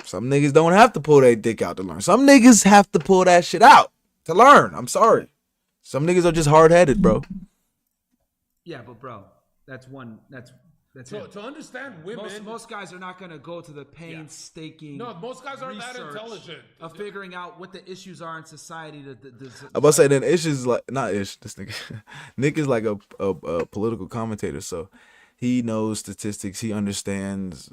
Some niggas don't have to pull their dick out to learn. Some niggas have to pull that shit out to learn. I'm sorry. Some niggas are just hard-headed, bro. Yeah, but bro, that's to understand women. Most guys are not going to go to the painstaking. No, most guys aren't that intelligent of figuring out what the issues are in society. I'm about to say then issues like not ish. This nigga, Nick is like a political commentator, so he knows statistics. He understands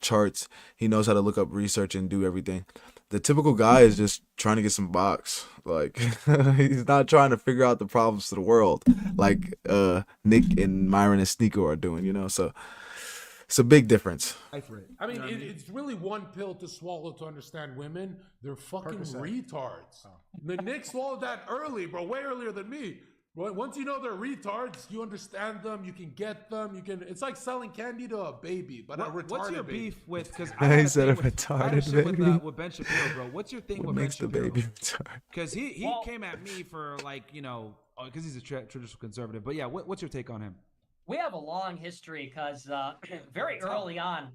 charts. He knows how to look up research and do everything. The typical guy is just trying to get some box. Like he's not trying to figure out the problems to the world like Nick and Myron and Sneako are doing, so it's a big difference. I mean, it's really one pill to swallow to understand women. They're fucking retards. The Nick swallowed that early, bro, way earlier than me. Once you know they're retards, you understand them, you can get them, it's like selling candy to a baby, but a retarded What's your baby. beef with, because I said a retarded baby. With Ben Shapiro, bro. What's your thing with Ben Shapiro? Baby retarded? Because he came at me for because he's a traditional conservative, but yeah, what's your take on him? We have a long history because very early on,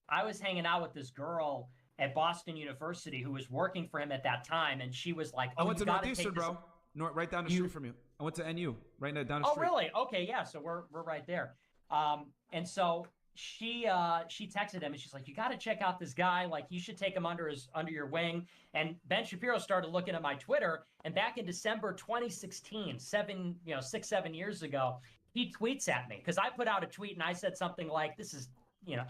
I was hanging out with this girl at Boston University who was working for him at that time, and she was like, I went to Northeastern, bro. Right down the street from you. I went to NU, right down the street. Oh, really? Okay, yeah. So we're right there. And so she texted him and she's like, you got to check out this guy. Like, you should take him under your wing. And Ben Shapiro started looking at my Twitter, and back in December 2016, 6-7 years ago, he tweets at me because I put out a tweet and I said something like, this is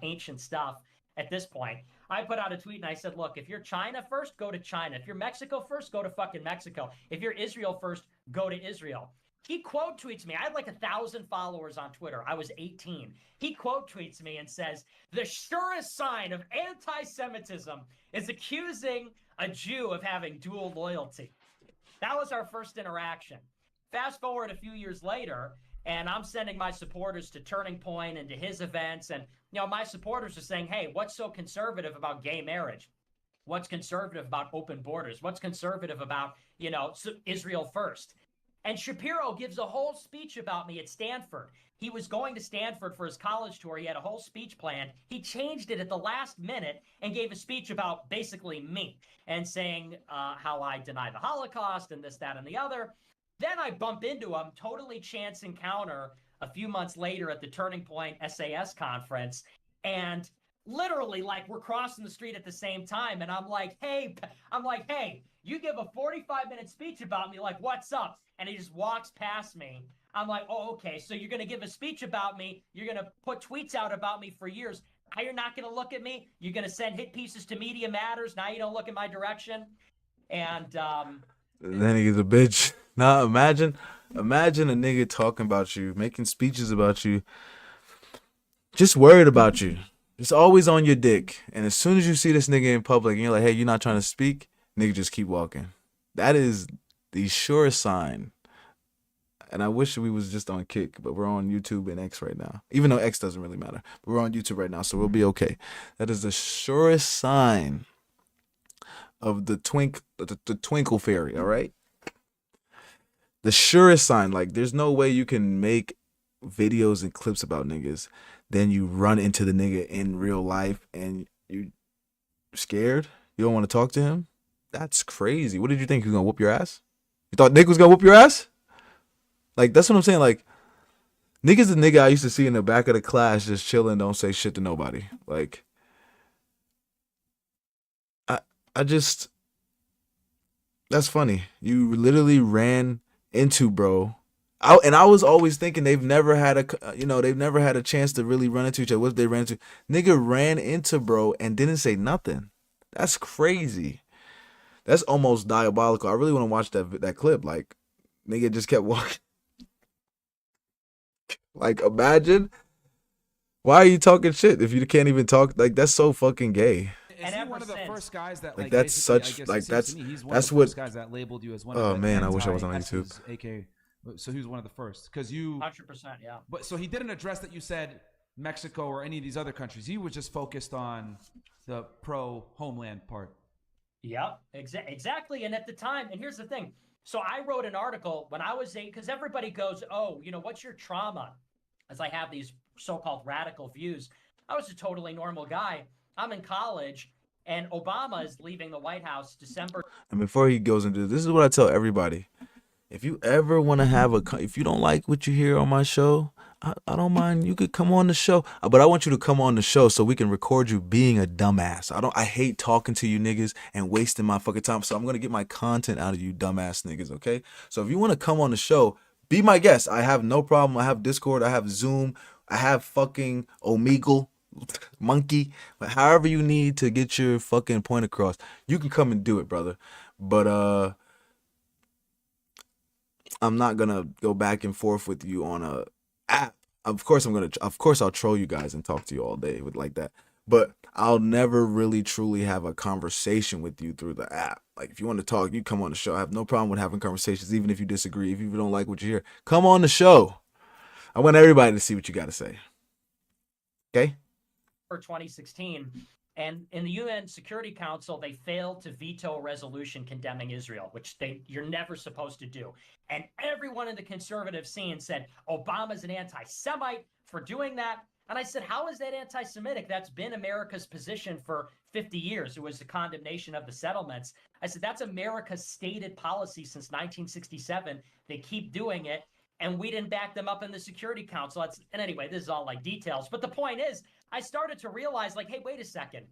ancient stuff at this point. I put out a tweet and I said, look, if you're China first, go to China. If you're Mexico first, go to fucking Mexico. If you're Israel first, go to Israel. He quote tweets me. I had like 1,000 followers on Twitter. I was 18. He quote tweets me and says, the surest sign of anti-Semitism is accusing a Jew of having dual loyalty. That was our first interaction. Fast forward a few years later, and I'm sending my supporters to Turning Point and to his events. And, my supporters are saying, hey, what's so conservative about gay marriage? What's conservative about open borders? What's conservative about, Israel first? And Shapiro gives a whole speech about me at Stanford. He was going to Stanford for his college tour. He had a whole speech planned. He changed it at the last minute and gave a speech about basically me and saying how I deny the Holocaust and this, that, and the other. Then I bump into him, totally chance encounter, a few months later at the Turning Point SAS conference. And literally, like, we're crossing the street at the same time. And I'm like, hey, you give a 45-minute speech about me, like, what's up? And he just walks past me. I'm like, oh, okay, so you're going to give a speech about me. You're going to put tweets out about me for years. Now you're not going to look at me. You're going to send hit pieces to Media Matters. Now you don't look in my direction. And then he's a bitch. Now imagine a nigga talking about you, making speeches about you, just worried about you. Just always on your dick. And as soon as you see this nigga in public and you're like, hey, you're not trying to speak, nigga just keep walking. That is the surest sign. And I wish we was just on Kick, but we're on YouTube and X right now. Even though X doesn't really matter. But we're on YouTube right now, so we'll be okay. That is the surest sign of the twinkle fairy, all right? The surest sign. Like, there's no way you can make videos and clips about niggas, then you run into the nigga in real life and you scared? You don't want to talk to him? That's crazy. What did you think? He was going to whoop your ass? You thought Nick was going to whoop your ass? Like, that's what I'm saying. Like, Nick is the nigga I used to see in the back of the class just chilling, don't say shit to nobody. Like, I just, that's funny. You literally ran into bro. I was always thinking they've never had a chance to really run into each other. What if they ran into? Nigga ran into bro and didn't say nothing. That's crazy. That's almost diabolical. I really want to watch that clip. Like, nigga just kept walking. Like, imagine. Why are you talking shit if you can't even talk? Like, that's so fucking gay. Is he one of the first guys that like that's such like that's he's one that's of the what first guys that labeled you as one oh of the man I wish I was on YouTube. AK, so he was one of the first because you 100%, yeah. But so he didn't address that you said Mexico or any of these other countries. He was just focused on the pro homeland part. Yep, exactly. And at the time, and here's the thing. So I wrote an article when I was 8, because everybody goes, oh, what's your trauma? As I have these so-called radical views. I was a totally normal guy. I'm in college, and Obama is leaving the White House December. And before he goes into this is what I tell everybody. If you ever want to have if you don't like what you hear on my show, I don't mind. You could come on the show, but I want you to come on the show so we can record you being a dumbass. I hate talking to you niggas and wasting my fucking time. So I'm going to get my content out of you dumbass niggas. Okay. So if you want to come on the show, be my guest. I have no problem. I have Discord. I have Zoom. I have fucking Omegle, Monkey. But however you need to get your fucking point across, you can come and do it, brother. But I'm not gonna go back and forth with you on a app. Of course I'll troll you guys and talk to you all day with like that. But I'll never really truly have a conversation with you through the app. Like, if you want to talk, you come on the show. I have no problem with having conversations, even if you disagree. If you don't like what you hear, come on the show. I want everybody to see what you got to say. Okay? For 2016, and in the UN Security Council, they failed to veto a resolution condemning Israel, which you're never supposed to do. And everyone in the conservative scene said Obama's an anti-Semite for doing that. And I said, how is that anti-Semitic? That's been America's position for 50 years. It was the condemnation of the settlements. I said, that's America's stated policy since 1967. They keep doing it, and we didn't back them up in the Security Council. And anyway, this is all like details. But the point is, I started to realize, like, hey, wait a second.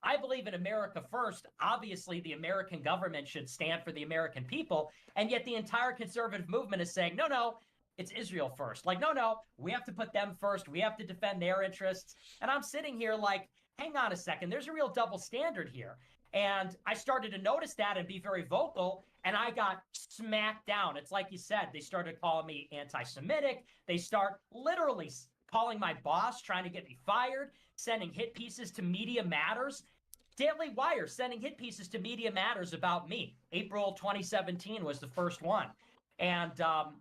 I believe in America first. Obviously, the American government should stand for the American people. And yet the entire conservative movement is saying, no, it's Israel first. Like, no, we have to put them first. We have to defend their interests. And I'm sitting here like, hang on a second, there's a real double standard here. And I started to notice that and be very vocal, and I got smacked down. It's like you said, they started calling me anti-Semitic. They start literally calling my boss, trying to get me fired, sending hit pieces to Media Matters. Daily Wire sending hit pieces to Media Matters about me. April 2017 was the first one. And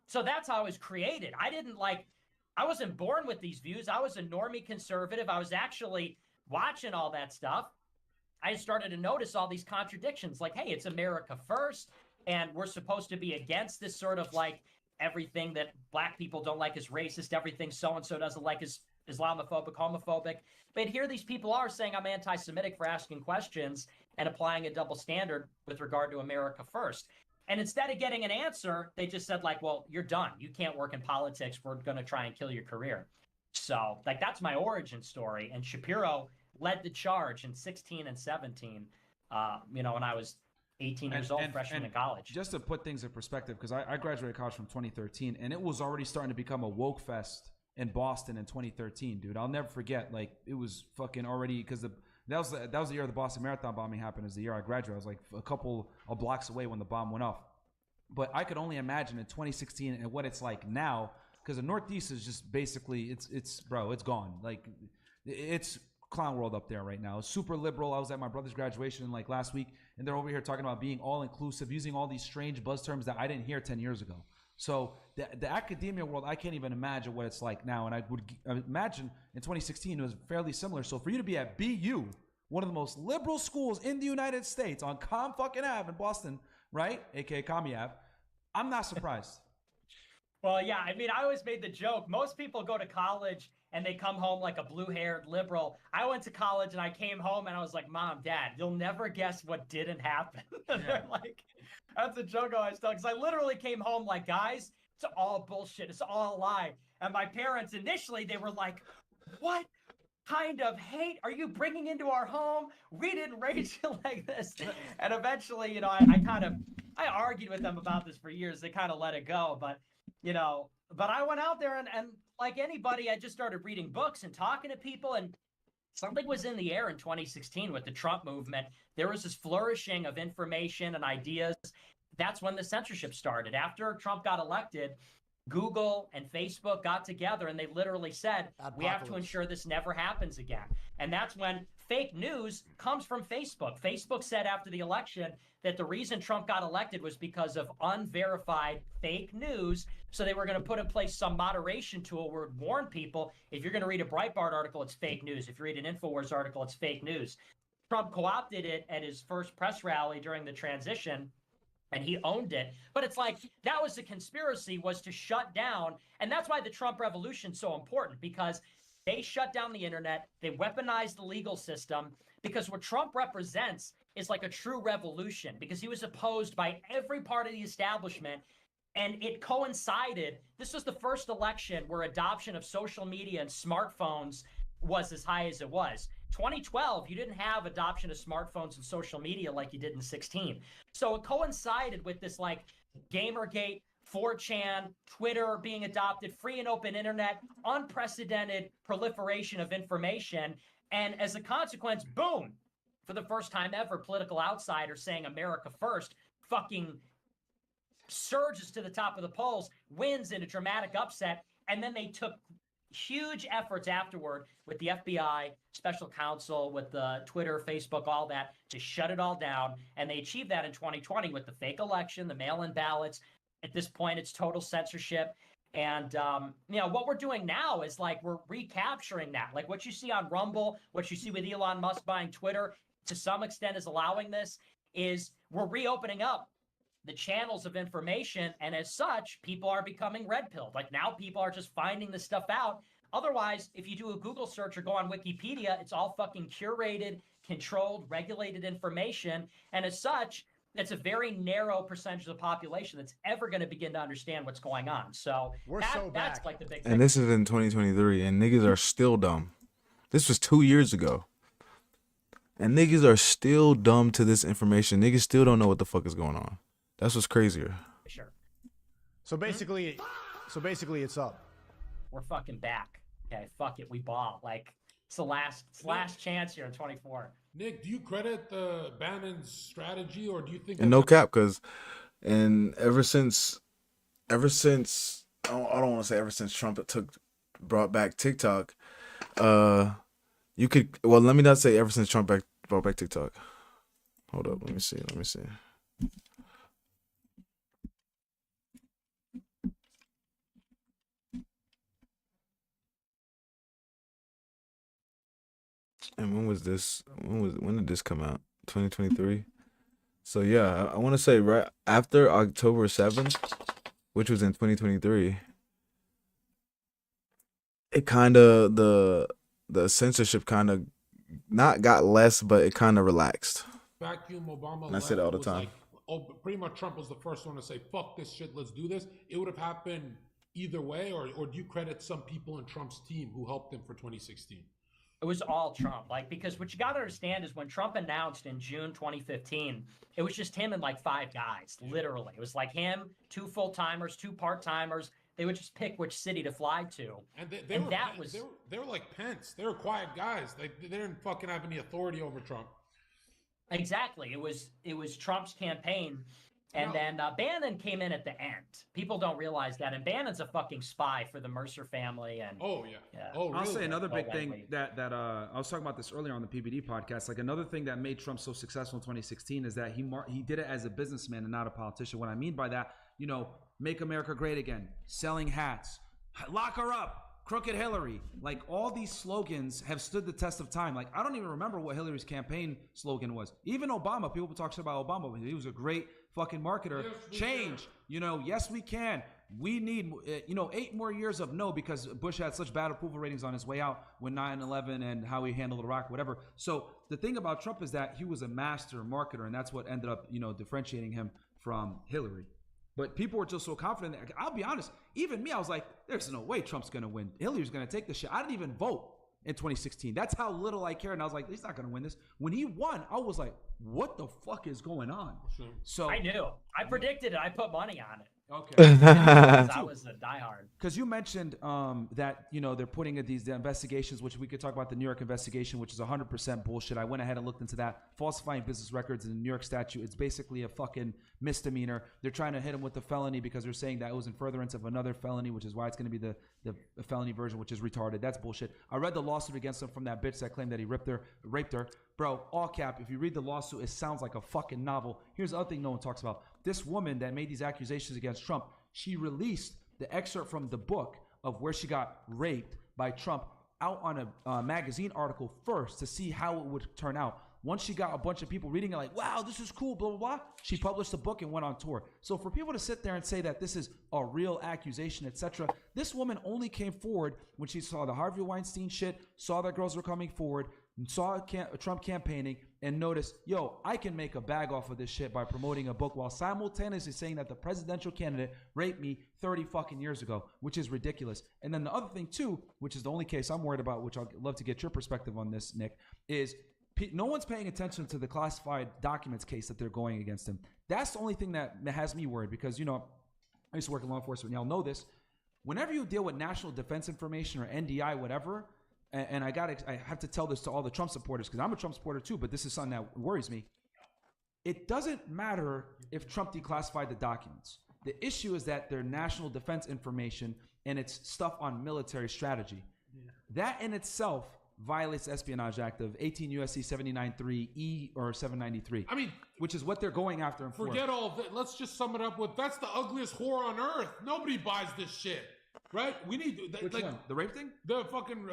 so that's how I was created. I wasn't born with these views. I was a normie conservative. I was actually watching all that stuff. I started to notice all these contradictions, like, hey, it's America first, and we're supposed to be against this sort of like everything that black people don't like is racist, everything so-and-so doesn't like is Islamophobic, homophobic. But here these people are saying I'm anti-Semitic for asking questions and applying a double standard with regard to America first. And instead of getting an answer, they just said like, well, you're done. You can't work in politics. We're going to try and kill your career. So like, that's my origin story. And Shapiro led the charge in 16 and 17, when I was 18 years old, freshman in college. Just to put things in perspective, because I graduated college from 2013, and it was already starting to become a woke fest in Boston in 2013, dude. I'll never forget. Like, it was fucking already, because that was the year the Boston Marathon bombing happened. Is the year I graduated. I was like a couple of blocks away when the bomb went off. But I could only imagine in 2016 and what it's like now, because the Northeast is just basically it's gone. Like, it's clown world up there right now. It's super liberal. I was at my brother's graduation like last week, and they're over here talking about being all inclusive, using all these strange buzz terms that I didn't hear 10 years ago. So the academia world, I can't even imagine what it's like now. And I would imagine in 2016 it was fairly similar. So for you to be at BU, one of the most liberal schools in the United States, on fucking Ave in Boston, right, aka Commie Ave, I'm not surprised. Well, yeah, I mean, I always made the joke. Most people go to college and they come home like a blue-haired liberal. I went to college and I came home and I was like, Mom, Dad, you'll never guess what didn't happen. And they're like, that's a joke I always tell, because I literally came home like, guys, it's all bullshit. It's all a lie. And my parents, initially, they were like, what kind of hate are you bringing into our home? We didn't raise you like this. And eventually, I argued with them about this for years. They kind of let it go. But I went out there and like anybody, I just started reading books and talking to people, and something was in the air in 2016 with the Trump movement. There was this flourishing of information and ideas. That's when the censorship started. After Trump got elected, Google and Facebook got together and they literally said, we have to ensure this never happens again. And that's when fake news comes from Facebook. Facebook said after the election that the reason Trump got elected was because of unverified fake news. So they were going to put in place some moderation tool where it would warn people, if you're going to read a Breitbart article, it's fake news. If you read an InfoWars article, it's fake news. Trump co-opted it at his first press rally during the transition, and he owned it. But it's like, that was the conspiracy, was to shut down. And that's why the Trump revolution is so important, because they shut down the internet. They weaponized the legal system, because what Trump represents is like a true revolution, because he was opposed by every part of the establishment. And it coincided. This was the first election where adoption of social media and smartphones was as high as it was. 2012, you didn't have adoption of smartphones and social media like you did in 16. So it coincided with this like Gamergate, 4chan, Twitter being adopted, free and open internet, unprecedented proliferation of information. And as a consequence, boom, for the first time ever, political outsiders saying America first fucking surges to the top of the polls, wins in a dramatic upset. And then they took huge efforts afterward with the FBI, special counsel, with the Twitter, Facebook, all that, to shut it all down. And they achieved that in 2020 with the fake election, the mail-in ballots. At this point, it's total censorship. And, what we're doing now is like we're recapturing that. Like what you see on Rumble, what you see with Elon Musk buying Twitter, to some extent is allowing this, is we're reopening up the channels of information. And as such, people are becoming red-pilled. Like now people are just finding this stuff out. Otherwise, if you do a Google search or go on Wikipedia, it's all fucking curated, controlled, regulated information. And as such, it's a very narrow percentage of the population that's ever going to begin to understand what's going on. So that's like the big thing. And this is in 2023, and niggas are still dumb. This was 2 years ago. And niggas are still dumb to this information. Niggas still don't know what the fuck is going on. That's what's crazier. Sure. So basically it's up. We're fucking back. Okay, fuck it, we ball. Like, It's the last chance here in 24. Nick, do you credit Bannon's strategy, or do you think? And no cap, because ever since I don't want to say ever since Trump brought back TikTok, you could, well, let me not say ever since Trump brought back TikTok. Hold up, let me see. And when was this? When did this come out? 2023. So yeah, I want to say right after October 7th, which was in 2023. It kind of the censorship kind of not got less, but it kind of relaxed. Vacuum Obama. And I say that all the time. Pretty much Trump was the first one to say, "Fuck this shit, let's do this." It would have happened either way, or do you credit some people in Trump's team who helped him for 2016? It was all Trump. Because what you got to understand is when Trump announced in June 2015, it was just him and like 5 guys, literally. It was like him, 2 full-timers, 2 part-timers. They would just pick which city to fly to. And they were like Pence. They were quiet guys. They didn't fucking have any authority over Trump. Exactly. It was Trump's campaign. And then Bannon came in at the end. People don't realize that. And Bannon's a fucking spy for the Mercer family. And I'll say another big thing that I was talking about this earlier on the PBD podcast. Like another thing that made Trump so successful in 2016 is that he did it as a businessman and not a politician. What I mean by that, make America great again, selling hats, lock her up, crooked Hillary. Like all these slogans have stood the test of time. Like I don't even remember what Hillary's campaign slogan was. Even Obama, people talk shit about Obama, but he was a great fucking marketer. Change, yes we can. We need 8 more years of no, because Bush had such bad approval ratings on his way out when 9/11 and how he handled Iraq, whatever. So the thing about Trump is that he was a master marketer, and that's what ended up differentiating him from Hillary. But people were just so confident. I'll be honest, even me, I was like, there's no way Trump's going to win. Hillary's going to take this shit. I didn't even vote in 2016. That's how little I cared. And I was like, he's not going to win this. When he won, I was like, what the fuck is going on? So I knew. I predicted it. I put money on it. Okay. I was a diehard. Because you mentioned that they're putting in these investigations, which we could talk about the New York investigation, which is 100% bullshit. I went ahead and looked into that. Falsifying business records in the New York statute, it's basically a fucking misdemeanor. They're trying to hit him with the felony because they're saying that it was in furtherance of another felony, which is why it's going to be the felony version, which is retarded. That's bullshit. I read the lawsuit against him from that bitch that claimed that he raped her. Bro, all cap, if you read the lawsuit, it sounds like a fucking novel. Here's the other thing no one talks about. This woman that made these accusations against Trump, she released the excerpt from the book of where she got raped by Trump out on a magazine article first to see how it would turn out. Once she got a bunch of people reading it like, wow, this is cool, blah, blah, blah, she published the book and went on tour. So for people to sit there and say that this is a real accusation, etc., this woman only came forward when she saw the Harvey Weinstein shit, saw that girls were coming forward, saw Trump campaigning, and noticed, I can make a bag off of this shit by promoting a book while simultaneously saying that the presidential candidate raped me 30 fucking years ago, which is ridiculous. And then the other thing too, which is the only case I'm worried about, which I'd love to get your perspective on this, Nick, is no one's paying attention to the classified documents case that they're going against him. That's the only thing that has me worried because, I used to work in law enforcement. Y'all know this. Whenever you deal with national defense information or NDI, whatever, and I have to tell this to all the Trump supporters because I'm a Trump supporter too, but this is something that worries me. It doesn't matter if Trump declassified the documents. The issue is that they're national defense information and it's stuff on military strategy. Yeah. That in itself violates the Espionage Act of 18 U.S.C. 793E or 793. I mean, which is what they're going after. Forget all of that. Let's just sum it up with that's the ugliest whore on earth. Nobody buys this shit. Right? We need which one? The rape thing? The fucking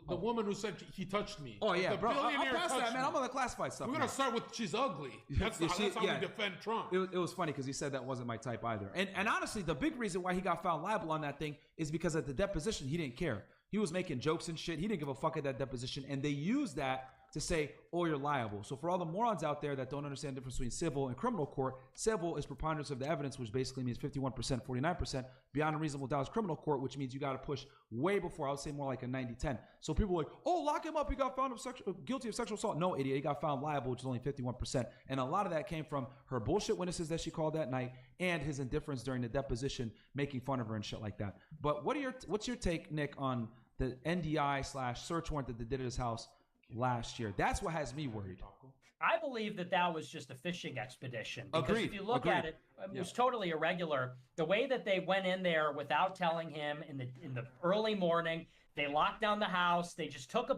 the woman who said he touched me. Oh yeah, the bro. I'll pass that, man. Me. I'm on the classified stuff. We're gonna start with she's ugly. That's how we defend Trump. It was funny because he said that wasn't my type either. And honestly, the big reason why he got found liable on that thing is because at the deposition he didn't care. He was making jokes and shit. He didn't give a fuck at that deposition, and they used that to say, oh, you're liable. So for all the morons out there that don't understand the difference between civil and criminal court, civil is preponderance of the evidence, which basically means 51%, 49%. Beyond a reasonable doubt is criminal court, which means you got to push way before. I would say more like a 90-10. So people are like, oh, lock him up. He got found guilty of sexual assault. No, idiot. He got found liable, which is only 51%. And a lot of that came from her bullshit witnesses that she called that night and his indifference during the deposition, making fun of her and shit like that. But what's your take, Nick, on the NDI/search warrant that they did at his house last year. That's what has me worried. I believe that was just a fishing expedition. Because Agreed. if you look at it, it was totally irregular. The way that they went in there without telling him in the early morning, they locked down the house. They just took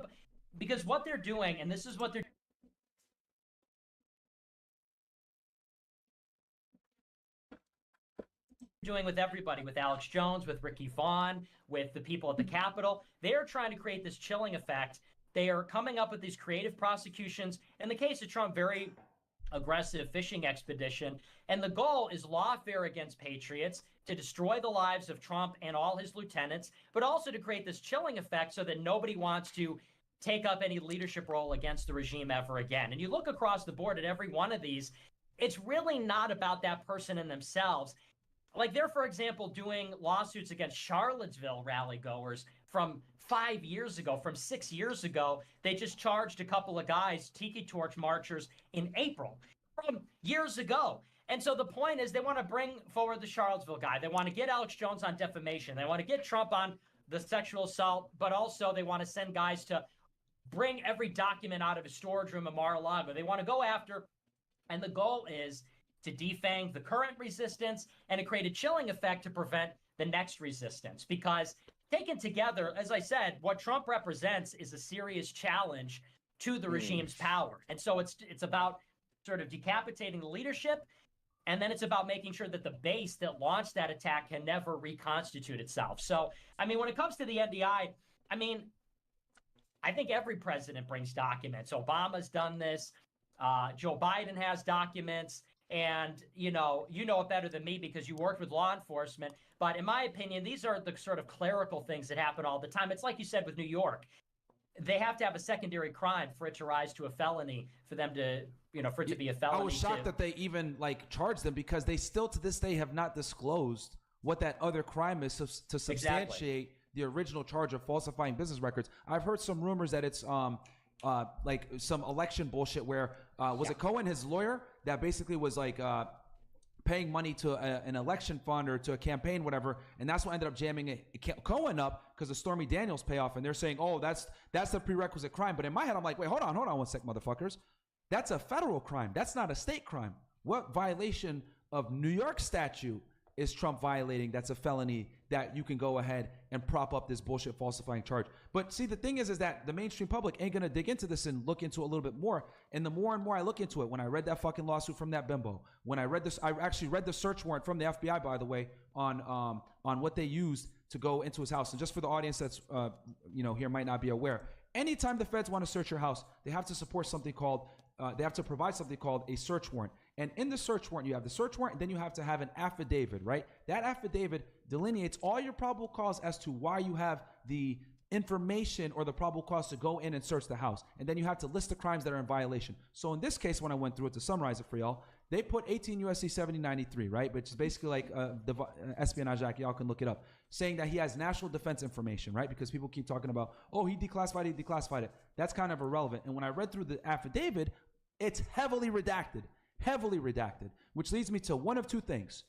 because what they're doing, and this is what they're doing with everybody, with Alex Jones, with Ricky Vaughn, with the people at the Capitol. They are trying to create this chilling effect. They are coming up with these creative prosecutions. In the case of Trump, very aggressive fishing expedition. And the goal is lawfare against patriots, to destroy the lives of Trump and all his lieutenants, but also to create this chilling effect so that nobody wants to take up any leadership role against the regime ever again. And you look across the board at every one of these, it's really not about that person in themselves. Like they're, for example, doing lawsuits against Charlottesville rally goers from 5 years ago, from 6 years ago. They just charged a couple of guys, tiki torch marchers, in April from years ago. And so the point is they want to bring forward the Charlottesville guy. They want to get Alex Jones on defamation. They want to get Trump on the sexual assault, but also they want to send guys to bring every document out of his storage room in Mar-a-Lago. They want to go after, and the goal is to defang the current resistance and to create a chilling effect to prevent the next resistance. Because taken together, as I said, what Trump represents is a serious challenge to the regime's power. And so it's about sort of decapitating the leadership, and then it's about making sure that the base that launched that attack can never reconstitute itself. So, I mean, when it comes to the NDI, I mean, I think every president brings documents. Obama's done this. Joe Biden has documents. And, you know it better than me because you worked with law enforcement. But in my opinion, these are the sort of clerical things that happen all the time. It's like you said with New York. They have to have a secondary crime for it to rise to a felony, for them to, for it to be a felony. I was shocked that they even charged them, because they still to this day have not disclosed what that other crime is to substantiate the original charge of falsifying business records. I've heard some rumors that it's like some election bullshit where was it Cohen, his lawyer, that basically was paying money to an election fund or to a campaign, whatever, and that's what ended up jamming Cohen up because of Stormy Daniels payoff, and they're saying, oh, that's the prerequisite crime. But in my head, I'm like, wait, hold on one sec, motherfuckers. That's a federal crime. That's not a state crime. What violation of New York statute is Trump violating that's a felony that you can go ahead and prop up this bullshit falsifying charge? But see, the thing is that the mainstream public ain't going to dig into this and look into it a little bit more. And the more and more I look into it, when I read that fucking lawsuit from that bimbo, when I read this, I actually read the search warrant from the FBI, by the way, on what they used to go into his house. And just for the audience that's, here might not be aware, anytime the feds want to search your house, they have to support something called, they have to provide something called a search warrant. And in the search warrant, you have the search warrant, and then you have to have an affidavit, right? That affidavit delineates all your probable cause as to why you have the information or the probable cause to go in and search the house. And then you have to list the crimes that are in violation. So in this case, when I went through it, to summarize it for y'all, they put 18 U.S.C. 7093, right? Which is basically like the Espionage Act. Y'all can look it up. Saying that he has national defense information, right? Because people keep talking about, oh, he declassified it. That's kind of irrelevant. And when I read through the affidavit, it's heavily redacted, which leads me to one of two things.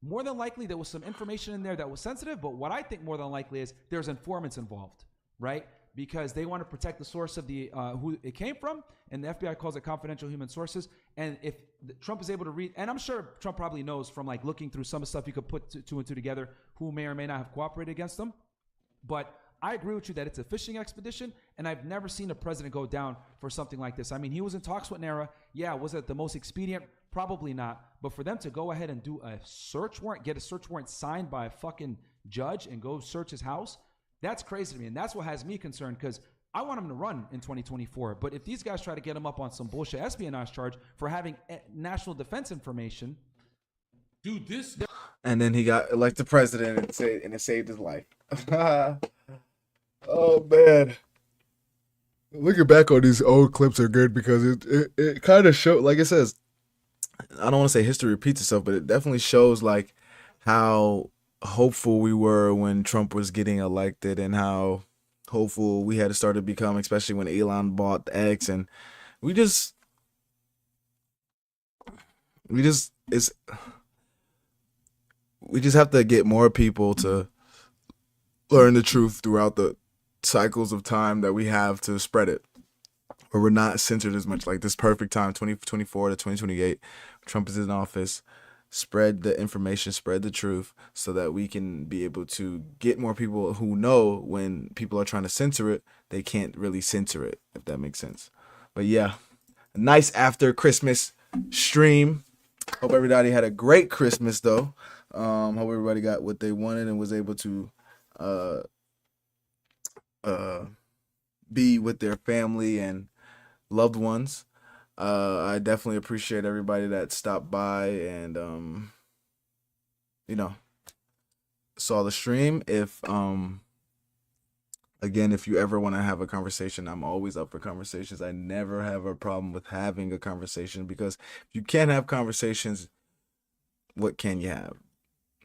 More than likely, there was some information in there that was sensitive, but what I think more than likely is there's informants involved, right? Because they want to protect the source of the who it came from, and the FBI calls it confidential human sources. And if Trump is able to read, and I'm sure Trump probably knows from looking through some of the stuff you could put two and two together, who may or may not have cooperated against them. But I agree with you that it's a fishing expedition, and I've never seen a president go down for something like this. I mean, he was in talks with NARA. Yeah, was it the most expedient? Probably not. But for them to go ahead and do a search warrant, get a search warrant signed by a fucking judge and go search his house, that's crazy to me. And that's what has me concerned, because I want him to run in 2024. But if these guys try to get him up on some bullshit espionage charge for having national defense information, dude, this... And then he got elected president and it saved his life. Oh, man. Looking back on these old clips are good because it kind of shows, like it says, I don't want to say history repeats itself, but it definitely shows how hopeful we were when Trump was getting elected and how hopeful we had to start to become, especially when Elon bought X. And we just have to get more people to learn the truth throughout the cycles of time that we have to spread it, where we're not censored as much. Like this perfect time, 2024 to 2028, Trump is in office. Spread the information, spread the truth, so that we can be able to get more people who know when people are trying to censor it, they can't really censor it, if that makes sense. But yeah, a nice after Christmas stream. Hope everybody had a great Christmas though. Hope everybody got what they wanted and was able to be with their family and loved ones. I definitely appreciate everybody that stopped by and saw the stream. If again, if you ever want to have a conversation, I'm always up for conversations. I never have a problem with having a conversation, because if you can't have conversations, what can you have?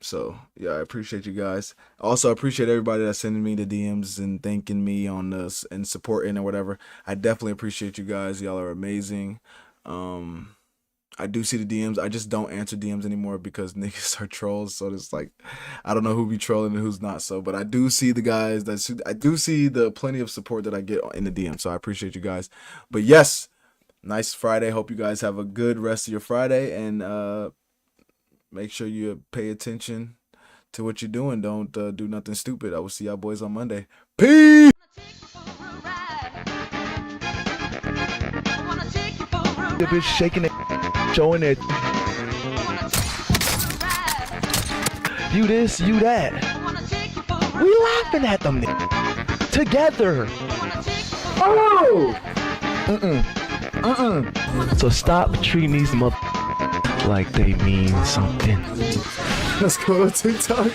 So yeah, I appreciate you guys. Also, I appreciate everybody that's sending me the DMs and thanking me on this and supporting or whatever. I definitely appreciate you guys. Y'all are amazing. I do see the DMs. I just don't answer DMs anymore because niggas are trolls. So it's like, I don't know who be trolling and who's not. So, but I do see the guys. I do see the plenty of support that I get in the DM. So I appreciate you guys. But yes, nice Friday. Hope you guys have a good rest of your Friday, and make sure you pay attention to what you're doing. Don't do nothing stupid. I will see y'all boys on Monday. Peace. The bitch shaking it, showing it. You this, you that. We laughing at them together. Oh! So stop treating these mother like they mean something. Let's go to TikTok.